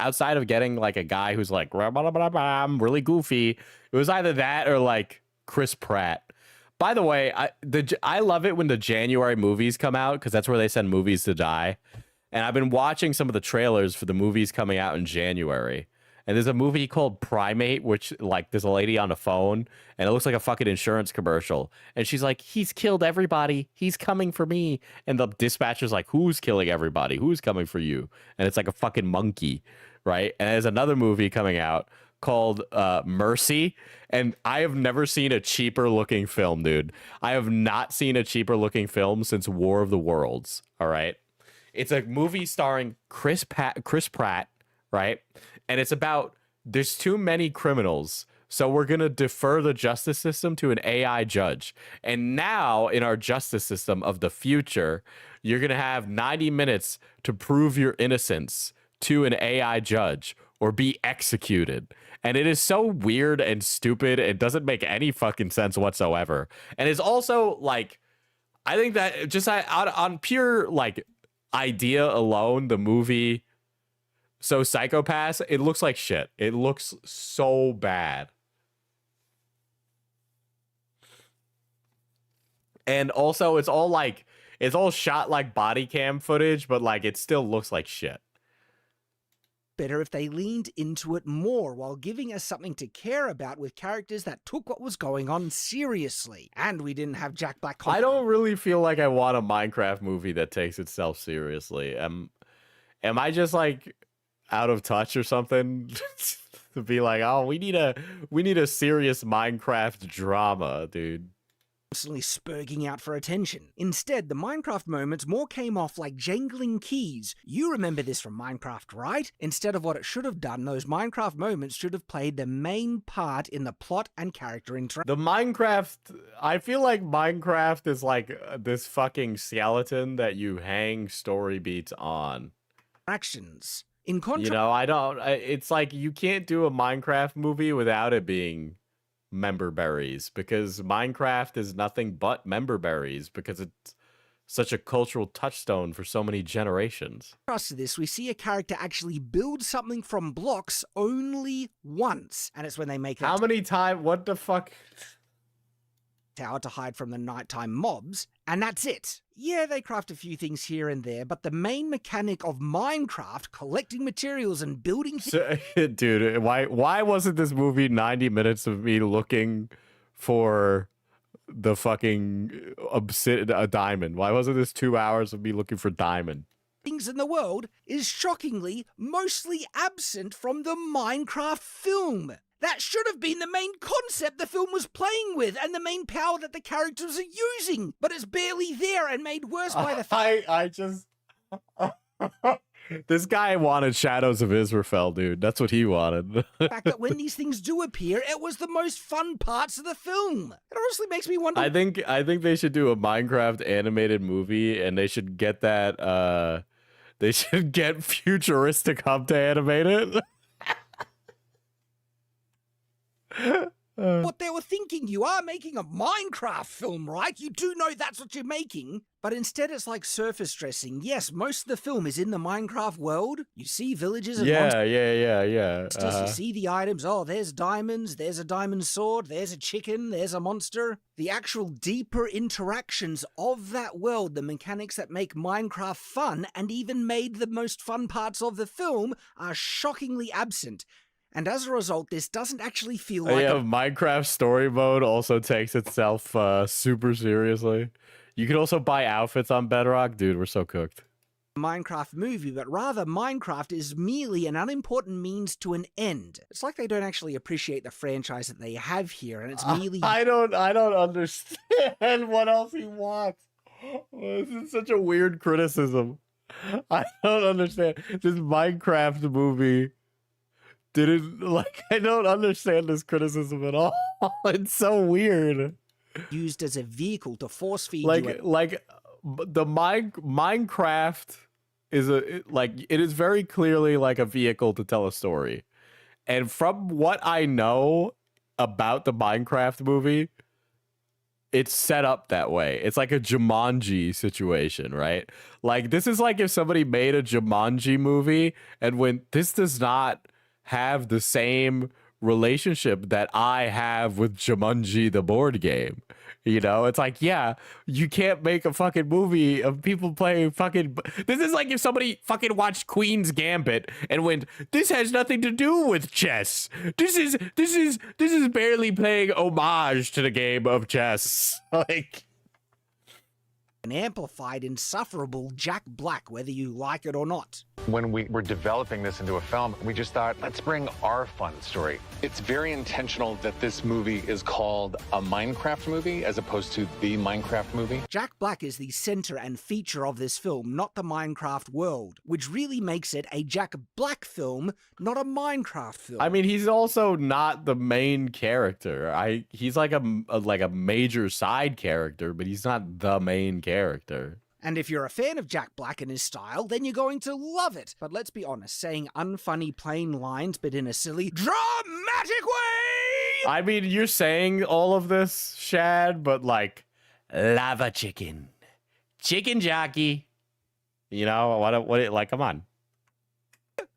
Outside of getting like a guy who's like really goofy, it was either that or like Chris Pratt. By the way, I love it when the January movies come out because that's where they send movies to die. And I've been watching some of the trailers for the movies coming out in January. And there's a movie called Primate, which, like, there's a lady on the phone, and it looks like a fucking insurance commercial. And she's like, he's killed everybody. He's coming for me. And the dispatcher's like, who's killing everybody? Who's coming for you? And it's like a fucking monkey, right? And there's another movie coming out called Mercy. And I have never seen a cheaper looking film, dude. I have not seen a cheaper looking film since War of the Worlds, all right? It's a movie starring Chris Pratt, right? And it's about there's too many criminals, so we're going to defer the justice system to an AI judge. And now in our justice system of the future, you're going to have 90 minutes to prove your innocence to an AI judge or be executed. And it is so weird and stupid. It doesn't make any fucking sense whatsoever. And it's also like, I think that just on pure like idea alone, the movie So Psychopaths, it looks like shit. It looks so bad. And also it's all shot like body cam footage, but like it still looks like shit. Better if they leaned into it more while giving us something to care about with characters that took what was going on seriously. And we didn't have Jack Black. I don't really feel like I want a Minecraft movie that takes itself seriously. Am I just like out of touch or something to be like, oh, we need a serious Minecraft drama, dude? Constantly spurging out for attention. Instead, the Minecraft moments more came off like jangling keys. You remember this from Minecraft, right? Instead of what it should have done, those Minecraft moments should have played the main part in the plot and character interaction. The Minecraft, I feel like Minecraft is like this fucking skeleton that you hang story beats on. Actions. In contrast, you know, it's like you can't do a Minecraft movie without it being member berries, because Minecraft is nothing but member berries because it's such a cultural touchstone for so many generations. To this, we see a character actually build something from blocks only once, and it's when they make how many times? What the fuck? Tower to hide from the nighttime mobs, and that's it. Yeah, they craft a few things here and there, but the main mechanic of Minecraft, collecting materials and building dude, why wasn't this movie 90 minutes of me looking for the fucking a diamond? Why wasn't this 2 hours of me looking for diamond? Things in the world is shockingly mostly absent from the Minecraft film. That should have been the main concept the film was playing with and the main power that the characters are using, but it's barely there and made worse by the fact I just this guy wanted Shadows of Israel, dude. That's what he wanted. fact that when these things do appear, it was the most fun parts of the film. It honestly makes me wonder. I think they should do a Minecraft animated movie, and they should get that they should get Futuristic Hub to animate it. What they were thinking, you are making a Minecraft film, right? You do know that's what you're making. But instead it's like surface dressing. Yes, most of the film is in the Minecraft world. You see villages and monsters. Yeah. You see the items. Oh, there's diamonds, there's a diamond sword, there's a chicken, there's a monster. The actual deeper interactions of that world, the mechanics that make Minecraft fun and even made the most fun parts of the film are shockingly absent. And as a result, this doesn't actually feel like Minecraft story mode also takes itself super seriously. You can also buy outfits on Bedrock. Dude, we're so cooked. Minecraft movie, but rather Minecraft is merely an unimportant means to an end. It's like they don't actually appreciate the franchise that they have here, and it's merely... I don't understand what else he wants. This is such a weird criticism. I don't understand. This Minecraft movie didn't, like, I don't understand this criticism at all. It's so weird. Used as a vehicle to force feed you... The Minecraft is it is very clearly like a vehicle to tell a story. And from what I know about the Minecraft movie, it's set up that way. It's like a Jumanji situation, right? Like, this is like if somebody made a Jumanji movie and when this does not have the same relationship that I have with Jumanji, the board game. You know, it's like, yeah, you can't make a fucking movie of people playing fucking... This is like if somebody fucking watched Queen's Gambit and went, this has nothing to do with chess. This is barely paying homage to the game of chess. Like... An amplified, insufferable Jack Black, whether you like it or not. When we were developing this into a film, we just thought, let's bring our fun story. It's very intentional that this movie is called a Minecraft movie as opposed to the Minecraft movie. Jack Black is the center and feature of this film, not the Minecraft world, which really makes it a Jack Black film, not a Minecraft film. I mean, he's also not the main character. He's like a major side character, but he's not the main character. And if you're a fan of Jack Black and his style, then you're going to love it. But let's be honest, saying unfunny plain lines but in a silly, dramatic way! I mean, you're saying all of this, Shad, but like, lava chicken, chicken jockey, you know, like, come on.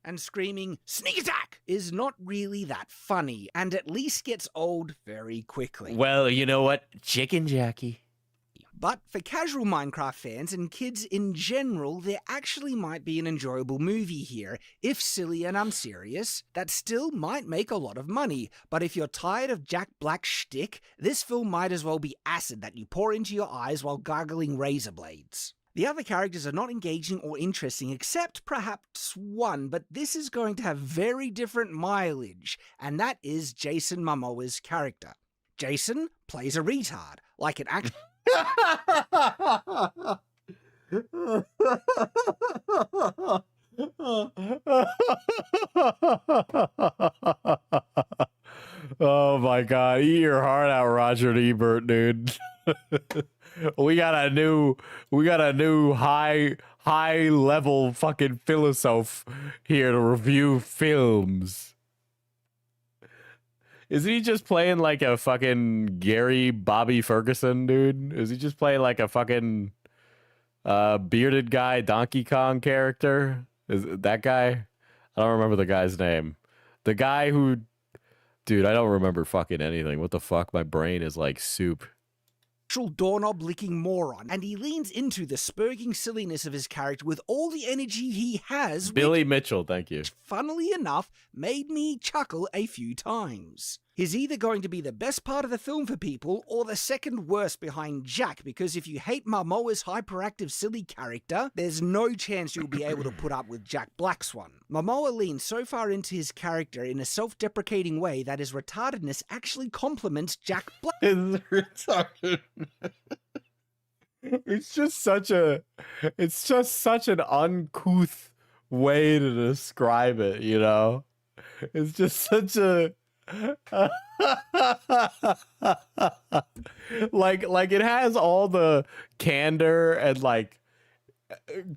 And screaming, sneak attack, is not really that funny, and at least gets old very quickly. Well, you know what? Chicken jockey. But for casual Minecraft fans and kids in general, there actually might be an enjoyable movie here. If silly and unserious, that still might make a lot of money. But if you're tired of Jack Black's shtick, this film might as well be acid that you pour into your eyes while gargling razor blades. The other characters are not engaging or interesting, except perhaps one, but this is going to have very different mileage, and that is Jason Momoa's character. Jason plays a retard, like an actual... Oh my god, eat your heart out, Roger Ebert, dude. we got a new high level fucking philosopher here to review films. Isn't he just playing like a fucking Gary Bobby Ferguson, dude? Is he just playing like a fucking bearded guy Donkey Kong character? Is it that guy? I don't remember the guy's name. The guy who... Dude, I don't remember fucking anything. What the fuck? My brain is like soup. Doorknob-licking moron, and he leans into the spurging silliness of his character with all the energy he has. Billy Mitchell, thank you. Which, funnily enough, made me chuckle a few times. He's either going to be the best part of the film for people, or the second worst behind Jack, because if you hate Momoa's hyperactive silly character, there's no chance you'll be able to put up with Jack Black's one. Momoa leans so far into his character in a self-deprecating way that his retardedness actually complements Jack Black. His retardedness. It's just such an uncouth way to describe it, you know? It's just such a... like it has all the candor and like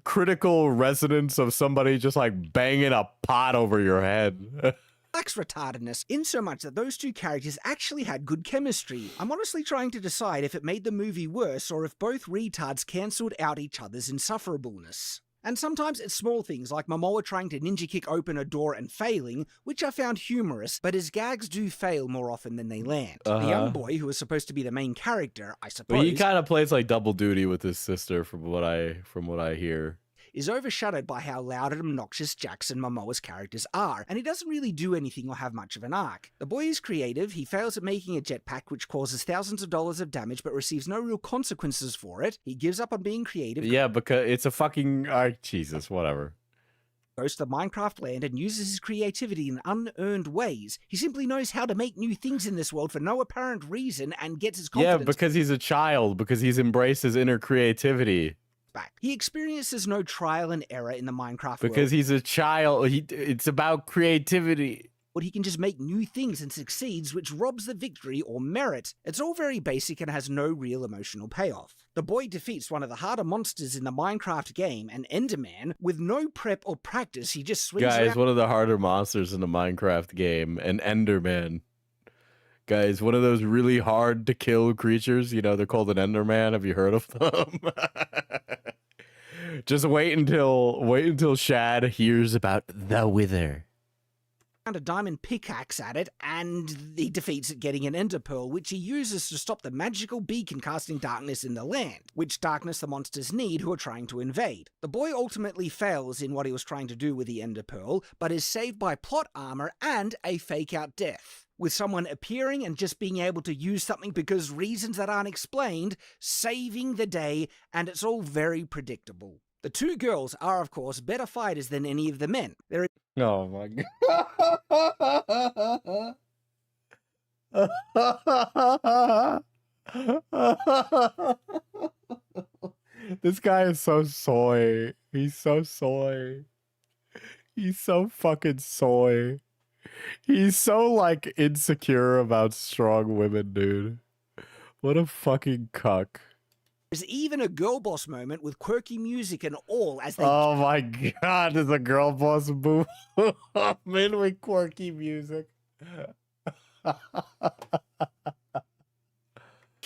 critical resonance of somebody just like banging a pot over your head. Black's retardedness, in so much that those two characters actually had good chemistry. I'm honestly trying to decide if it made the movie worse or if both retards cancelled out each other's insufferableness. And sometimes it's small things like Momoa trying to ninja kick open a door and failing, which I found humorous, but his gags do fail more often than they land. The young boy, who is supposed to be the main character, I suppose... But he kind of plays like double duty with his sister from what I hear. is overshadowed by how loud and obnoxious Jax and Momoa's characters are, and he doesn't really do anything or have much of an arc. The boy is creative, he fails at making a jetpack which causes thousands of dollars of damage but receives no real consequences for it. He gives up on being creative. Yeah, because it's a fucking Jesus, whatever. Goes to the Minecraft land and uses his creativity in unearned ways. He simply knows how to make new things in this world for no apparent reason and gets his confidence. Yeah, because he's a child, because he's embraced his inner creativity. Back. He experiences no trial and error in the Minecraft world. Because he's a child. It's about creativity. But he can just make new things and succeeds, which robs the victory or merit. It's all very basic and has no real emotional payoff. The boy defeats one of the harder monsters in the Minecraft game, an Enderman, with no prep or practice. He just swings Guys, around. one of the harder monsters in the Minecraft game, an Enderman. Guys, one of those really hard to kill creatures. You know, they're called an Enderman. Have you heard of them? Just wait until Shad hears about the Wither. A diamond pickaxe at it, and he defeats it, getting an ender pearl, which he uses to stop the magical beacon casting darkness in the land, which darkness the monsters need who are trying to invade. The boy ultimately fails in what he was trying to do with the ender pearl, but is saved by plot armor and a fake out death, with someone appearing and just being able to use something because reasons that aren't explained, saving the day, and it's all very predictable. The two girls are, of course, better fighters than any of the men. They're Oh my god. This guy is so soy. He's so soy. He's so fucking soy. He's so like insecure about strong women, dude. What a fucking cuck. There's even a girl boss moment with quirky music and all as they Oh my god, there's a girl boss move in with quirky music.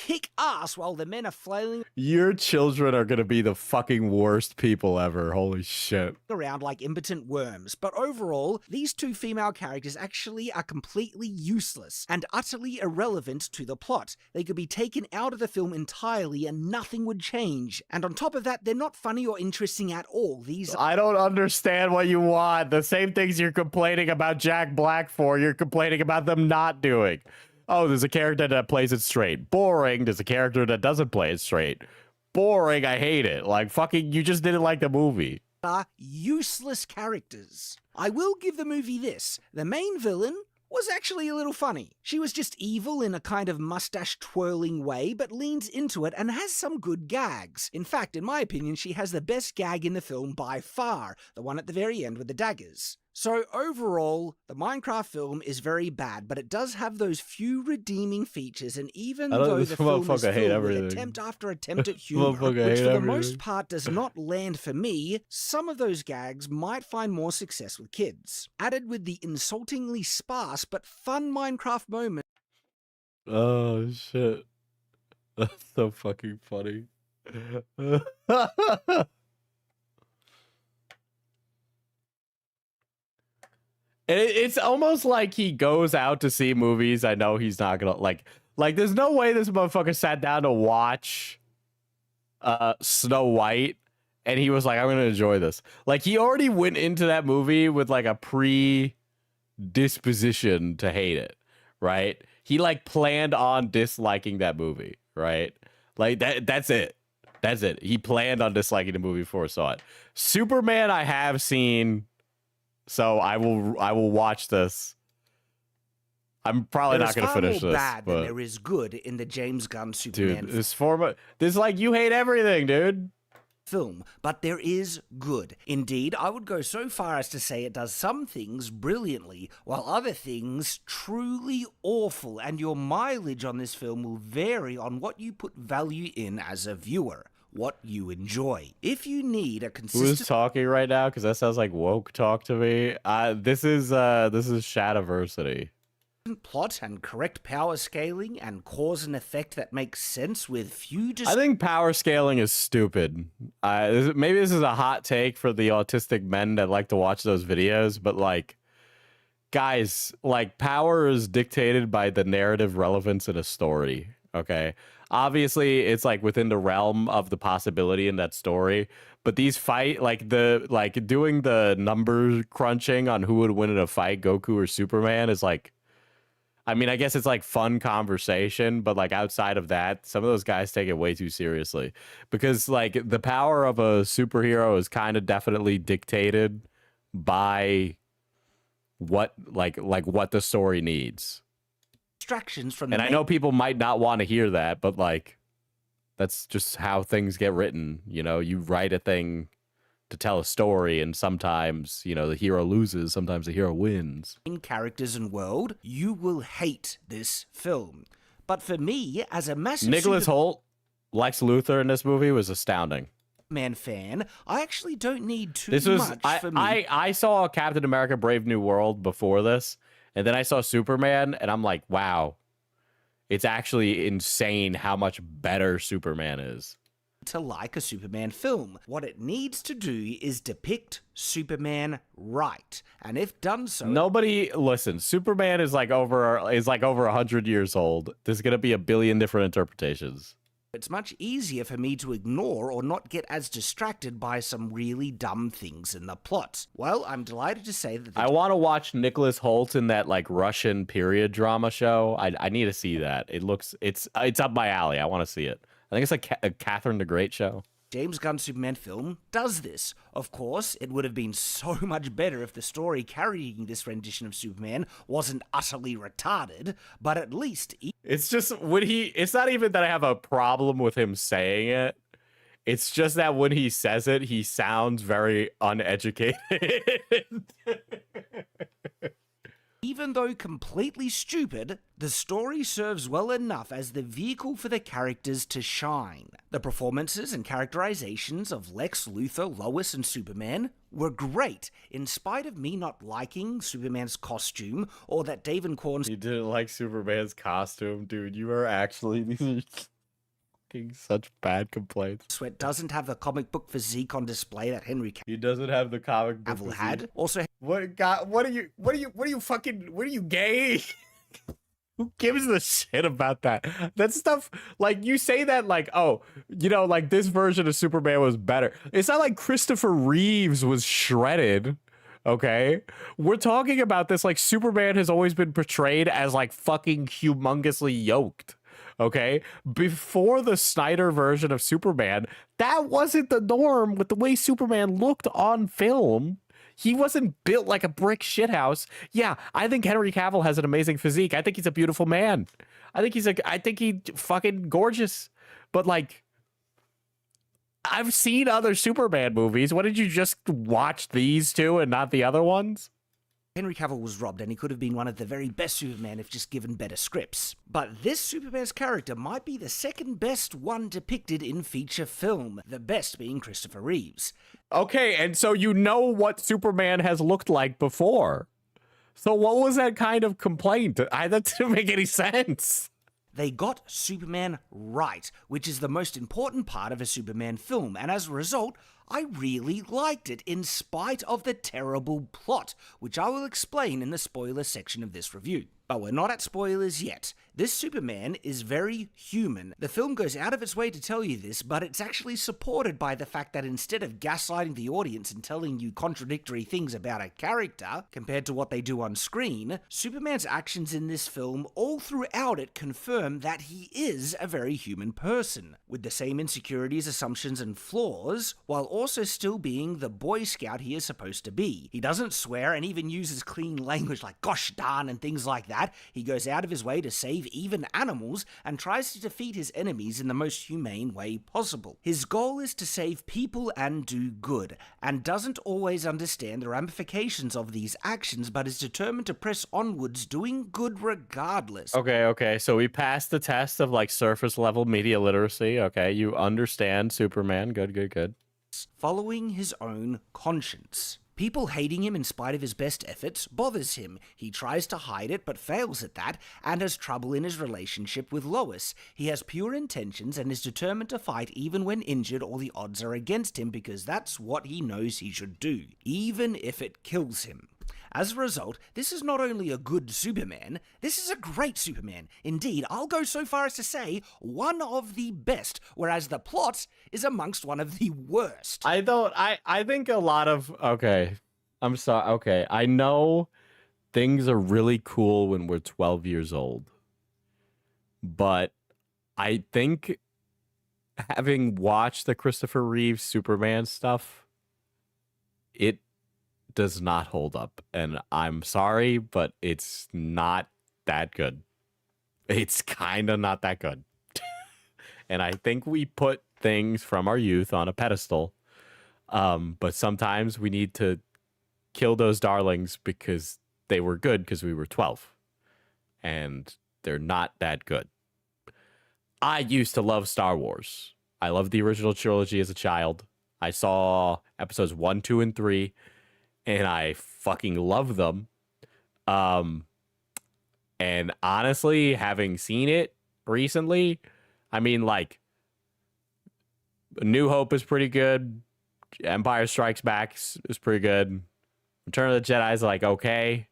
kick ass while the men are flailing Your children are gonna be the fucking worst people ever. Holy shit. around like impotent worms. But overall, these two female characters actually are completely useless and utterly irrelevant to the plot. They could be taken out of the film entirely and nothing would change. And on top of that, they're not funny or interesting at all. I don't understand what you want. The same things you're complaining about Jack Black for, you're complaining about them not doing. Oh, there's a character that plays it straight. Boring. There's a character that doesn't play it straight. Boring. I hate it. Like, fucking, you just didn't like the movie. Are useless characters. I will give the movie this. The main villain was actually a little funny. She was just evil in a kind of mustache twirling way, but leans into it and has some good gags. In fact, in my opinion, she has the best gag in the film by far, the one at the very end with the daggers. So overall, the Minecraft film is very bad, but it does have those few redeeming features, and even though the film is filled with attempt after attempt at humor, which for the most part does not land for me, some of those gags might find more success with kids. Added with the insultingly sparse but fun Minecraft moments. Oh, shit. That's so fucking funny. It's almost like he goes out to see movies. I know he's not gonna like there's no way this motherfucker sat down to watch Snow White and he was like, I'm gonna enjoy this. Like, he already went into that movie with like a predisposition to hate it, right? He like planned on disliking that movie, right? Like that's it. That's it. He planned on disliking the movie before he saw it. Superman I have seen. So I will watch this. I'm probably not going to finish this. There is far more bad but, than there is good in the James Gunn Superman dude, this like you hate everything, dude. Film, but there is good. Indeed, I would go so far as to say it does some things brilliantly, while other things truly awful, and your mileage on this film will vary on what you put value in as a viewer. What you enjoy. If you need a consistent... Who's talking right now? Because that sounds like woke talk to me. This is Shadiversity. Plot and correct power scaling and cause and effect that makes sense with few... I think power scaling is stupid. Maybe this is a hot take for the autistic men that like to watch those videos, but like, guys, like, power is dictated by the narrative relevance in a story. Okay. Obviously, it's like within the realm of the possibility in that story. But these doing the number crunching on who would win in a fight, Goku or Superman, is like, I mean, I guess it's like fun conversation, but like outside of that, some of those guys take it way too seriously because like the power of a superhero is kind of definitely dictated by what what the story needs. Distractions from and I know people might not want to hear that, but like that's just how things get written. You know, you write a thing to tell a story, and sometimes, you know, the hero loses, sometimes the hero wins. In characters and world, you will hate this film. But for me, as a massive Nicholas Hoult, Lex Luthor in this movie was astounding. Superman fan, I actually don't need too This was much for me. I saw Captain America: Brave New World before this, and then I saw Superman, and I'm like, wow, it's actually insane how much better Superman is. To like a Superman film. What it needs to do is depict Superman right. And if done so... Listen, Superman is like over 100 years old. There's going to be a billion different interpretations. It's much easier for me to ignore or not get as distracted by some really dumb things in the plot. Well, I'm delighted to say that... I want to watch Nicholas Hoult in that like Russian period drama show. I need to see that. It's up my alley. I want to see it. I think it's like a Catherine the Great show. James Gunn's Superman film does this. Of course, it would have been so much better if the story carrying this rendition of Superman wasn't utterly retarded, but at least... It's just it's not even that I have a problem with him saying it. It's just that when he says it, he sounds very uneducated. Even though completely stupid, the story serves well enough as the vehicle for the characters to shine. The performances and characterizations of Lex Luthor, Lois, and Superman were great, in spite of me not liking Superman's costume or that David Corn's... You didn't like Superman's costume, dude. You are actually... These are such bad complaints. Sweat doesn't have the comic book physique on display that Henry He doesn't have the comic book Cavill had. Also, what are you gay? Who gives a shit about that? That stuff, like, you say that like, oh, you know, like this version of Superman was better. It's not like Christopher Reeves was shredded. Okay, we're talking about this like Superman has always been portrayed as like fucking humongously yoked. Okay, before the Snyder version of Superman, that wasn't the norm with the way Superman looked on film. He wasn't built like a brick shithouse. Yeah, I think Henry Cavill has an amazing physique. I think he's a beautiful man. I think he's fucking gorgeous. But like, I've seen other Superman movies. What, did you just watch these two and not the other ones? Henry Cavill was robbed, and he could have been one of the very best Superman if just given better scripts. But this Superman's character might be the second best one depicted in feature film, the best being Christopher Reeves. Okay, and so you know what Superman has looked like before. So what was that kind of complaint? That didn't make any sense. They got Superman right, which is the most important part of a Superman film, and as a result, I really liked it, in spite of the terrible plot, which I will explain in the spoiler section of this review. But we're not at spoilers yet. This Superman is very human. The film goes out of its way to tell you this, but it's actually supported by the fact that instead of gaslighting the audience and telling you contradictory things about a character, compared to what they do on screen, Superman's actions in this film all throughout it confirm that he is a very human person, with the same insecurities, assumptions, and flaws, while also still being the Boy Scout he is supposed to be. He doesn't swear and even uses clean language like gosh darn and things like that. He goes out of his way to save even animals and tries to defeat his enemies in the most humane way possible. His goal is to save people and do good, and doesn't always understand the ramifications of these actions, but is determined to press onwards doing good regardless. Okay, so we passed the test of like surface level media literacy. Okay, you understand Superman. Good. Following his own conscience. People hating him in spite of his best efforts bothers him. He tries to hide it but fails at that, and has trouble in his relationship with Lois. He has pure intentions and is determined to fight even when injured or the odds are against him, because that's what he knows he should do, even if it kills him. As a result, this is not only a good Superman, this is a great Superman. Indeed, I'll go so far as to say one of the best, whereas the plot is amongst one of the worst. I think a lot of, okay, I'm sorry, okay, I know things are really cool when we're 12 years old, but I think having watched the Christopher Reeve Superman stuff, it does not hold up. And I'm sorry, but it's not that good. It's kind of not that good. And I think we put things from our youth on a pedestal. But sometimes we need to kill those darlings because they were good because we were 12. And they're not that good. I used to love Star Wars. I loved the original trilogy as a child. I saw episodes 1, 2, and 3, and I fucking love them. And honestly, having seen it recently, I mean, like, New Hope is pretty good. Empire Strikes Back is pretty good. Return of the Jedi is like okay.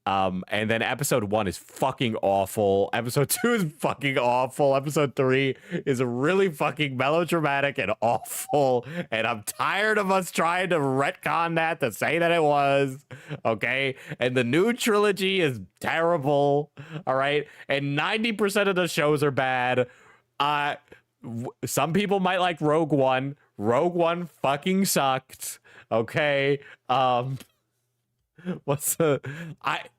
And then episode 1 is fucking awful. Episode 2 is fucking awful. Episode 3 is really fucking melodramatic and awful. And I'm tired of us trying to retcon that to say that it was. Okay. And the new trilogy is terrible. All right. And 90% of the shows are bad. Some people might like Rogue One. Rogue One fucking sucked. Okay.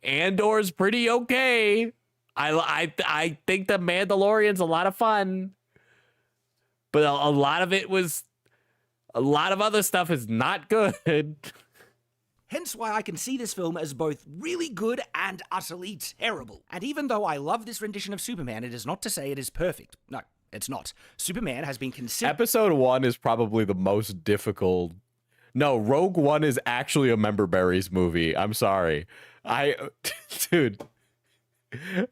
Andor's pretty okay. I think the Mandalorian's a lot of fun, but a lot of other stuff is not good. Hence why I can see this film as both really good and utterly terrible. And even though I love this rendition of Superman, it is not to say it is perfect. No, it's not. Superman has been considered... Episode 1 is probably the most difficult. No, Rogue One is actually a Member Berries movie. I'm sorry. Dude,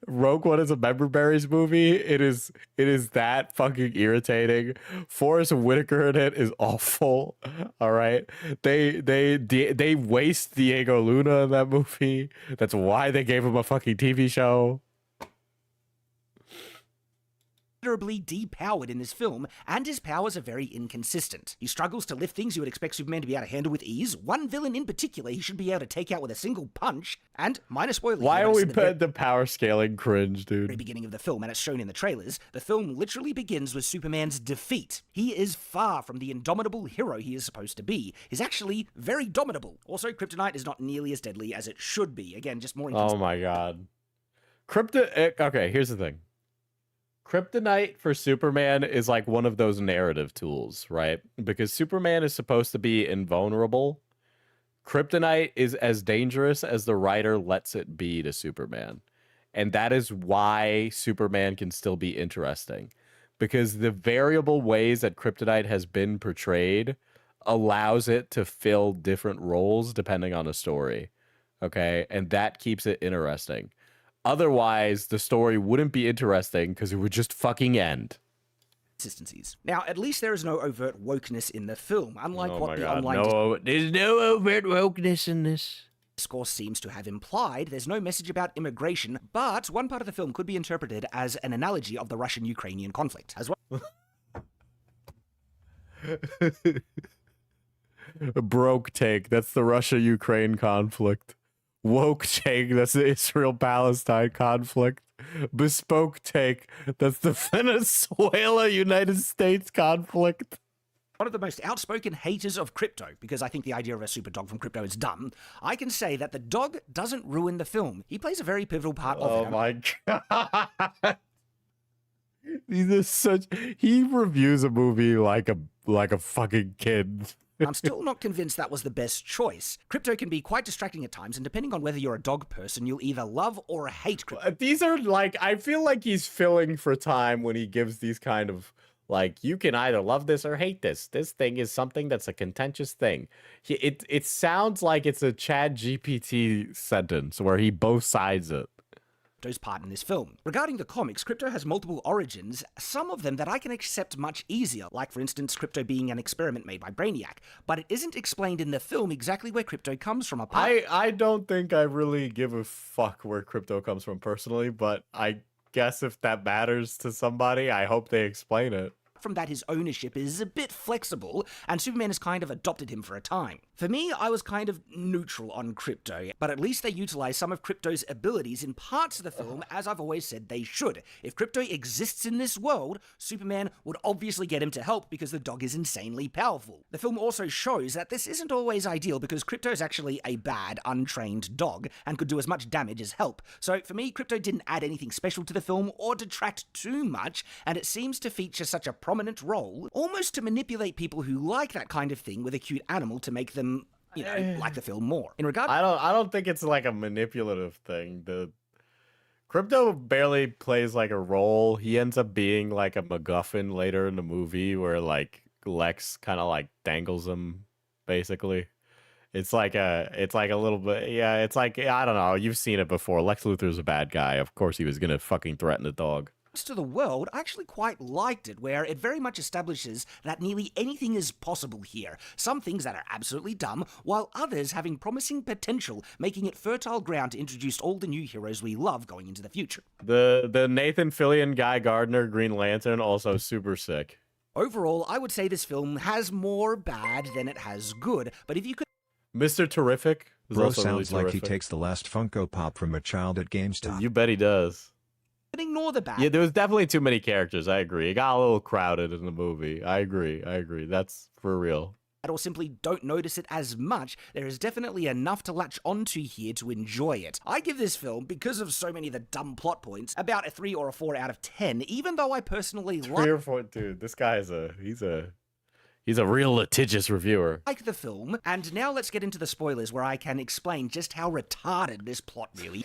Rogue One is a Member Berries movie. It is that fucking irritating. Forrest Whitaker in it is awful. All right. They waste Diego Luna in that movie. That's why they gave him a fucking TV show. Considerably depowered in this film, and his powers are very inconsistent. He struggles to lift things you would expect Superman to be able to handle with ease. One villain in particular he should be able to take out with a single punch, and minor spoilers. Why are we putting the power scaling cringe, dude? Very beginning of the film, and it's shown in the trailers, the film literally begins with Superman's defeat. He is far from the indomitable hero he is supposed to be. He's actually very domitable. Also, kryptonite is not nearly as deadly as it should be. Again, just more inconsistent. Oh my god. Okay, here's the thing. Kryptonite for Superman is like one of those narrative tools, right? Because Superman is supposed to be invulnerable. Kryptonite is as dangerous as the writer lets it be to Superman. And that is why Superman can still be interesting. Because the variable ways that Kryptonite has been portrayed allows it to fill different roles depending on the story. Okay? And that keeps it interesting. Otherwise, the story wouldn't be interesting because it would just fucking end. Consistencies. Now, at least there is no overt wokeness in the film, unlike what the online... There's no overt wokeness in this. Discourse seems to have implied. There's no message about immigration, but one part of the film could be interpreted as an analogy of the Russian-Ukrainian conflict, as well. Broke take. That's the Russia-Ukraine conflict. Woke take, that's the Israel-Palestine conflict. Bespoke take, that's the Venezuela-United States conflict. One of the most outspoken haters of crypto, because I think the idea of a super dog from crypto is dumb, I can say that the dog doesn't ruin the film. He plays a very pivotal part of it. Oh my god. He reviews a movie like a fucking kid. I'm still not convinced that was the best choice. Crypto can be quite distracting at times, and depending on whether you're a dog person, you'll either love or hate crypto. These are like, I feel like he's filling for time when he gives these kind of, like, you can either love this or hate this. This thing is something that's a contentious thing. It sounds like it's a Chad GPT sentence where he both sides it. Crypto's part in this film. Regarding the comics, Crypto has multiple origins, some of them that I can accept much easier, like for instance Crypto being an experiment made by Brainiac, but it isn't explained in the film exactly where Crypto comes from. I don't think I really give a fuck where Crypto comes from personally, but I guess if that matters to somebody, I hope they explain it. From that, his ownership is a bit flexible, and Superman has kind of adopted him for a time. For me, I was kind of neutral on Crypto, but at least they utilize some of Crypto's abilities in parts of the film, as I've always said they should. If Crypto exists in this world, Superman would obviously get him to help because the dog is insanely powerful. The film also shows that this isn't always ideal because Crypto is actually a bad, untrained dog and could do as much damage as help. So for me, Crypto didn't add anything special to the film or detract too much, and it seems to feature such a prominent role, almost to manipulate people who like that kind of thing with a cute animal to make them, you know, like the film more. In regard, I don't think it's like a manipulative thing. The Crypto barely plays like a role. He ends up being like a MacGuffin later in the movie where like Lex kind of like dangles him, basically. It's like a little bit, yeah, it's like, I don't know, you've seen it before. Lex Luthor's a bad guy. Of course he was gonna fucking threaten the dog. To the world, I actually quite liked it, where it very much establishes that nearly anything is possible here. Some things that are absolutely dumb, while others having promising potential, making it fertile ground to introduce all the new heroes we love going into the future. The Nathan Fillion, Guy Gardner, Green Lantern, also super sick. Overall, I would say this film has more bad than it has good, but if you could... Mr. Terrific is Bro also sounds really like he terrific. takes the last Funko Pop from a child at GameStop. You bet he does. Ignore the bad. Yeah, there was definitely too many characters. I agree. It got a little crowded in the movie. I agree. That's for real. Or simply don't notice it as much, there is definitely enough to latch onto here to enjoy it. I give this film, because of so many of the dumb plot points, about a 3 or a 4 out of 10, even though I personally 3 or 4, dude. This guy's he's a real litigious reviewer. Like the film, and now let's get into the spoilers where I can explain just how retarded this plot really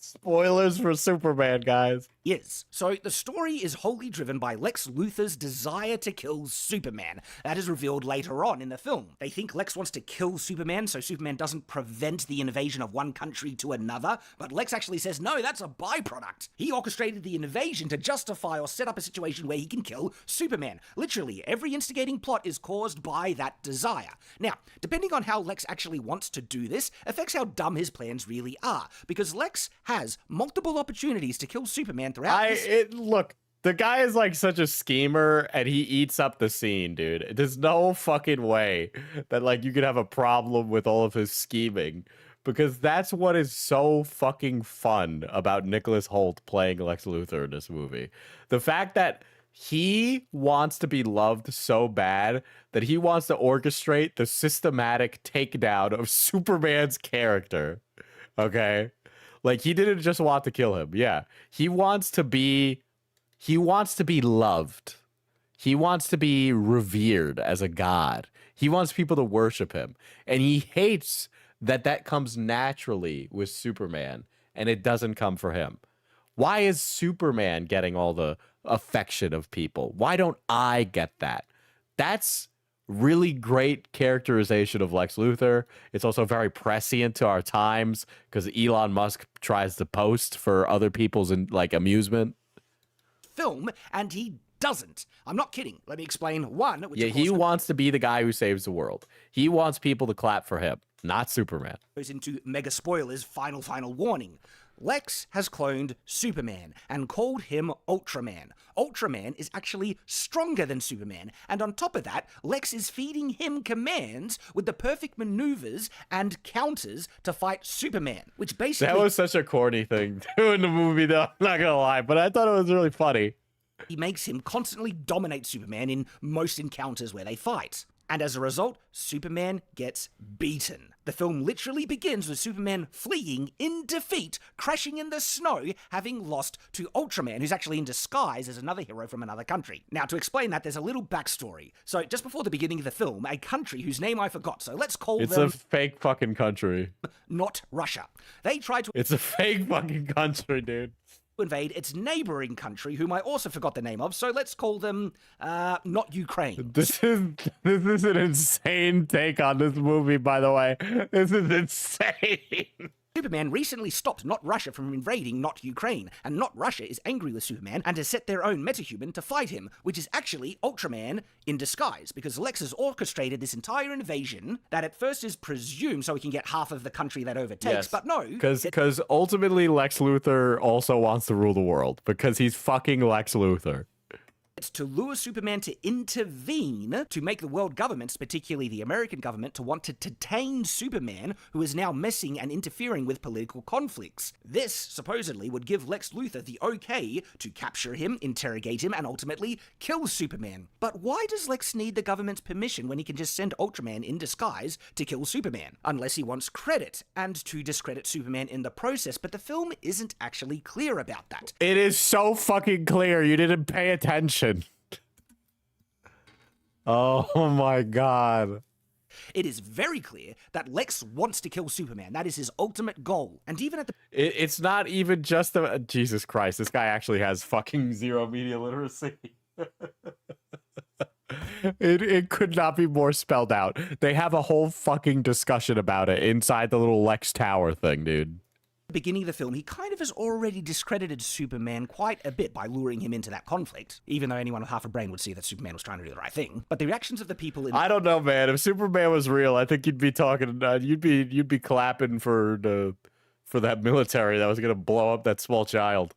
Spoilers for Superman, guys. is. So the story is wholly driven by Lex Luthor's desire to kill Superman. That is revealed later on in the film. They think Lex wants to kill Superman so Superman doesn't prevent the invasion of one country to another, but Lex actually says, no, that's a byproduct. He orchestrated the invasion to justify or set up a situation where he can kill Superman. Literally, every instigating plot is caused by that desire. Now, depending on how Lex actually wants to do this, affects how dumb his plans really are, because Lex has multiple opportunities to kill Superman throughout Look, the guy is like such a schemer and he eats up the scene, dude. There's no fucking way that like you could have a problem with all of his scheming, because that's what is so fucking fun about Nicholas Hoult playing Lex Luthor in this movie. The fact that he wants to be loved so bad that he wants to orchestrate the systematic takedown of Superman's character. Okay? Like, he didn't just want to kill him. Yeah. He wants to be loved. He wants to be revered as a god. He wants people to worship him. And he hates that comes naturally with Superman and it doesn't come for him. Why is Superman getting all the affection of people? Why don't I get that? That's really great characterization of Lex Luthor. It's also very prescient to our times because Elon Musk tries to post for other people's amusement. Film, and he doesn't. I'm not kidding. Let me explain. One, which he wants to be the guy who saves the world. He wants people to clap for him, not Superman. Goes into mega spoilers, final warning. Lex has cloned Superman and called him Ultraman. Ultraman is actually stronger than Superman, and on top of that, Lex is feeding him commands with the perfect maneuvers and counters to fight Superman, which basically... That was such a corny thing to do in the movie, though, I'm not gonna lie, but I thought it was really funny. He makes him constantly dominate Superman in most encounters where they fight. And as a result, Superman gets beaten. The film literally begins with Superman fleeing in defeat, crashing in the snow, having lost to Ultraman, who's actually in disguise as another hero from another country. Now, to explain that, there's a little backstory. So, just before the beginning of the film, a country whose name I forgot, so let's call them... It's a fake fucking country. Not Russia. They tried to... It's a fake fucking country, dude. Invade its neighboring country, whom I also forgot the name of, so let's call them not Ukraine. This is an insane take on this movie, by the way. This is insane. Superman recently stopped Not Russia from invading Not Ukraine, and Not Russia is angry with Superman and has set their own metahuman to fight him, which is actually Ultraman in disguise, because Lex has orchestrated this entire invasion that at first is presumed so he can get half of the country that overtakes, but no. Because ultimately Lex Luthor also wants to rule the world, because he's fucking Lex Luthor. It's to lure Superman to intervene to make the world governments, particularly the American government, to want to detain Superman, who is now messing and interfering with political conflicts. This, supposedly, would give Lex Luthor the okay to capture him, interrogate him, and ultimately kill Superman. But why does Lex need the government's permission when he can just send Ultraman in disguise to kill Superman? Unless he wants credit, and to discredit Superman in the process, but the film isn't actually clear about that. It is so fucking clear, you didn't pay attention. Oh my god. It is very clear that Lex wants to kill Superman. That is his ultimate goal. And even at the... It's not even just a... Jesus Christ, this guy actually has fucking zero media literacy. It could not be more spelled out. They have a whole fucking discussion about it inside the little Lex Tower thing, dude. Beginning of the film, he kind of has already discredited Superman quite a bit by luring him into that conflict, even though anyone with half a brain would see that Superman was trying to do the right thing. But the reactions of the people in... I don't know, man. If Superman was real, I think you'd be talking, you'd be clapping for that military that was gonna blow up that small child.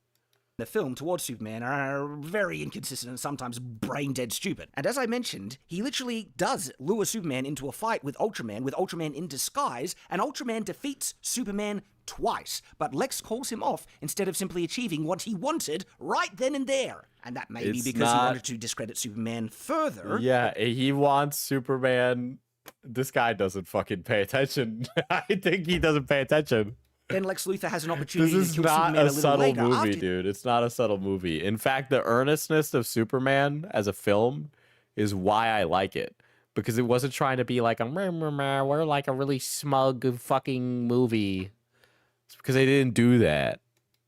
The film towards Superman are very inconsistent and sometimes brain-dead stupid. And as I mentioned, he literally does lure Superman into a fight with Ultraman in disguise, and Ultraman defeats Superman twice. But Lex calls him off instead of simply achieving what he wanted right then and there. And that may be because he wanted to discredit Superman further. Yeah, he wants Superman... This guy doesn't fucking pay attention. I think he doesn't pay attention. Then Lex Luthor has an opportunity to kill This is Superman not a little subtle later. movie, dude. It's not a subtle movie. In fact, the earnestness of Superman as a film is why I like it. Because it wasn't trying to be like a we're like a really smug fucking movie. It's because they didn't do that.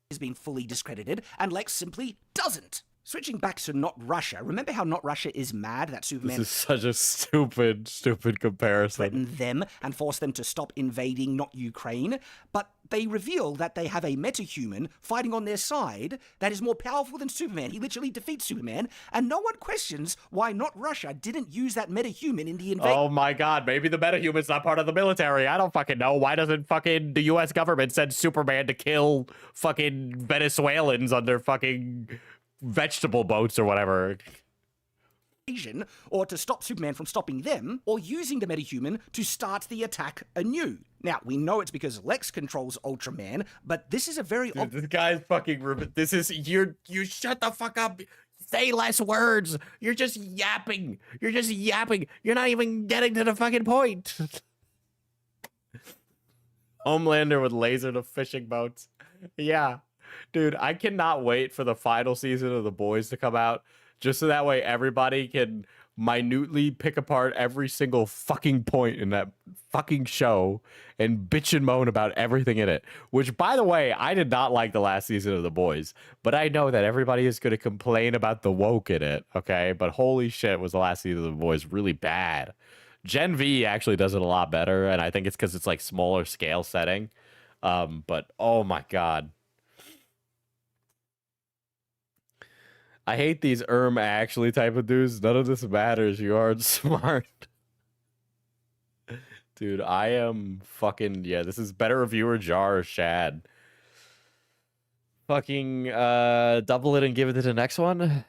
He's been fully discredited, and Lex simply doesn't. Switching back to Not Russia, remember how Not Russia is mad that Superman... This is such a stupid comparison. ...threatened them and forced them to stop invading Not Ukraine, but they reveal that they have a metahuman fighting on their side that is more powerful than Superman. He literally defeats Superman, and no one questions why Not Russia didn't use that metahuman in the invasion. Oh my god, maybe the metahuman's not part of the military. I don't fucking know. Why doesn't fucking the US government send Superman to kill fucking Venezuelans on their fucking... vegetable boats or whatever. Or to stop Superman from stopping them, or using the metahuman to start the attack anew. Now, we know it's because Lex controls Ultraman, but this is a very... Dude, this guy's fucking... This is... You shut the fuck up. Say less words. You're just yapping. You're just yapping. You're not even getting to the fucking point. Homelander with laser to fishing boats. Yeah. Dude, I cannot wait for the final season of The Boys to come out, just so that way everybody can minutely pick apart every single fucking point in that fucking show and bitch and moan about everything in it. Which, by the way, I did not like the last season of The Boys, but I know that everybody is going to complain about the woke in it, okay? But holy shit, was the last season of The Boys really bad. Gen V actually does it a lot better, and I think it's because it's like smaller scale setting. But oh my god. I hate these actually type of dudes. None of this matters. You aren't smart. Dude, I am fucking... Yeah, this is better reviewer Jar or Shad. Fucking double it and give it to the next one.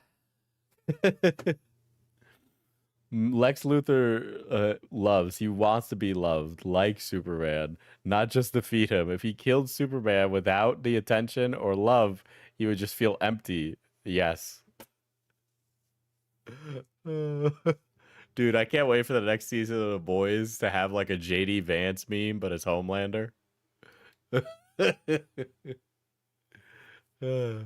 Lex Luthor loves. He wants to be loved like Superman. Not just defeat him. If he killed Superman without the attention or love, he would just feel empty. Yes. Dude, I can't wait for the next season of The Boys to have like a JD Vance meme, but it's Homelander. The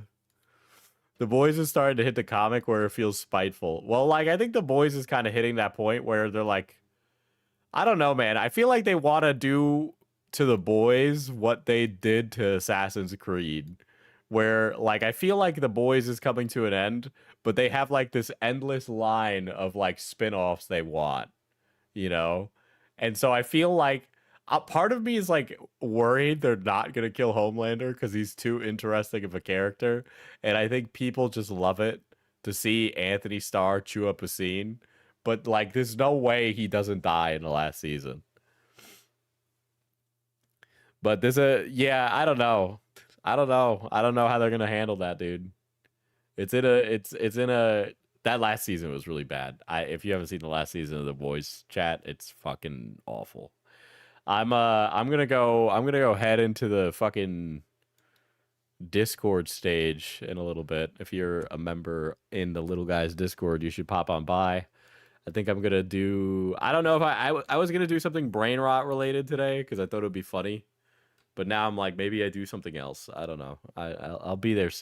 Boys is starting to hit the comic where it feels spiteful. Well, like, I think The Boys is kind of hitting that point where they're like, I don't know, man. I feel like they want to do to The Boys what they did to Assassin's Creed. Where, like, I feel like The Boys is coming to an end, but they have, like, this endless line of, like, spin-offs they want, you know? And so I feel like Part of me is like worried they're not gonna kill Homelander because he's too interesting of a character, and I think people just love it to see Anthony Starr chew up a scene. But like, there's no way he doesn't die in the last season. But there's I don't know. I don't know how they're gonna handle that, dude. It's in a that last season was really bad. If you haven't seen the last season of The Boys chat, it's fucking awful. I'm gonna go head into the fucking Discord stage in a little bit. If you're a member in the Little Guys Discord, you should pop on by. I think I'm gonna do. I don't know if I was gonna do something brain rot related today because I thought it would be funny, but now I'm like maybe I do something else. I don't know. I'll be there soon.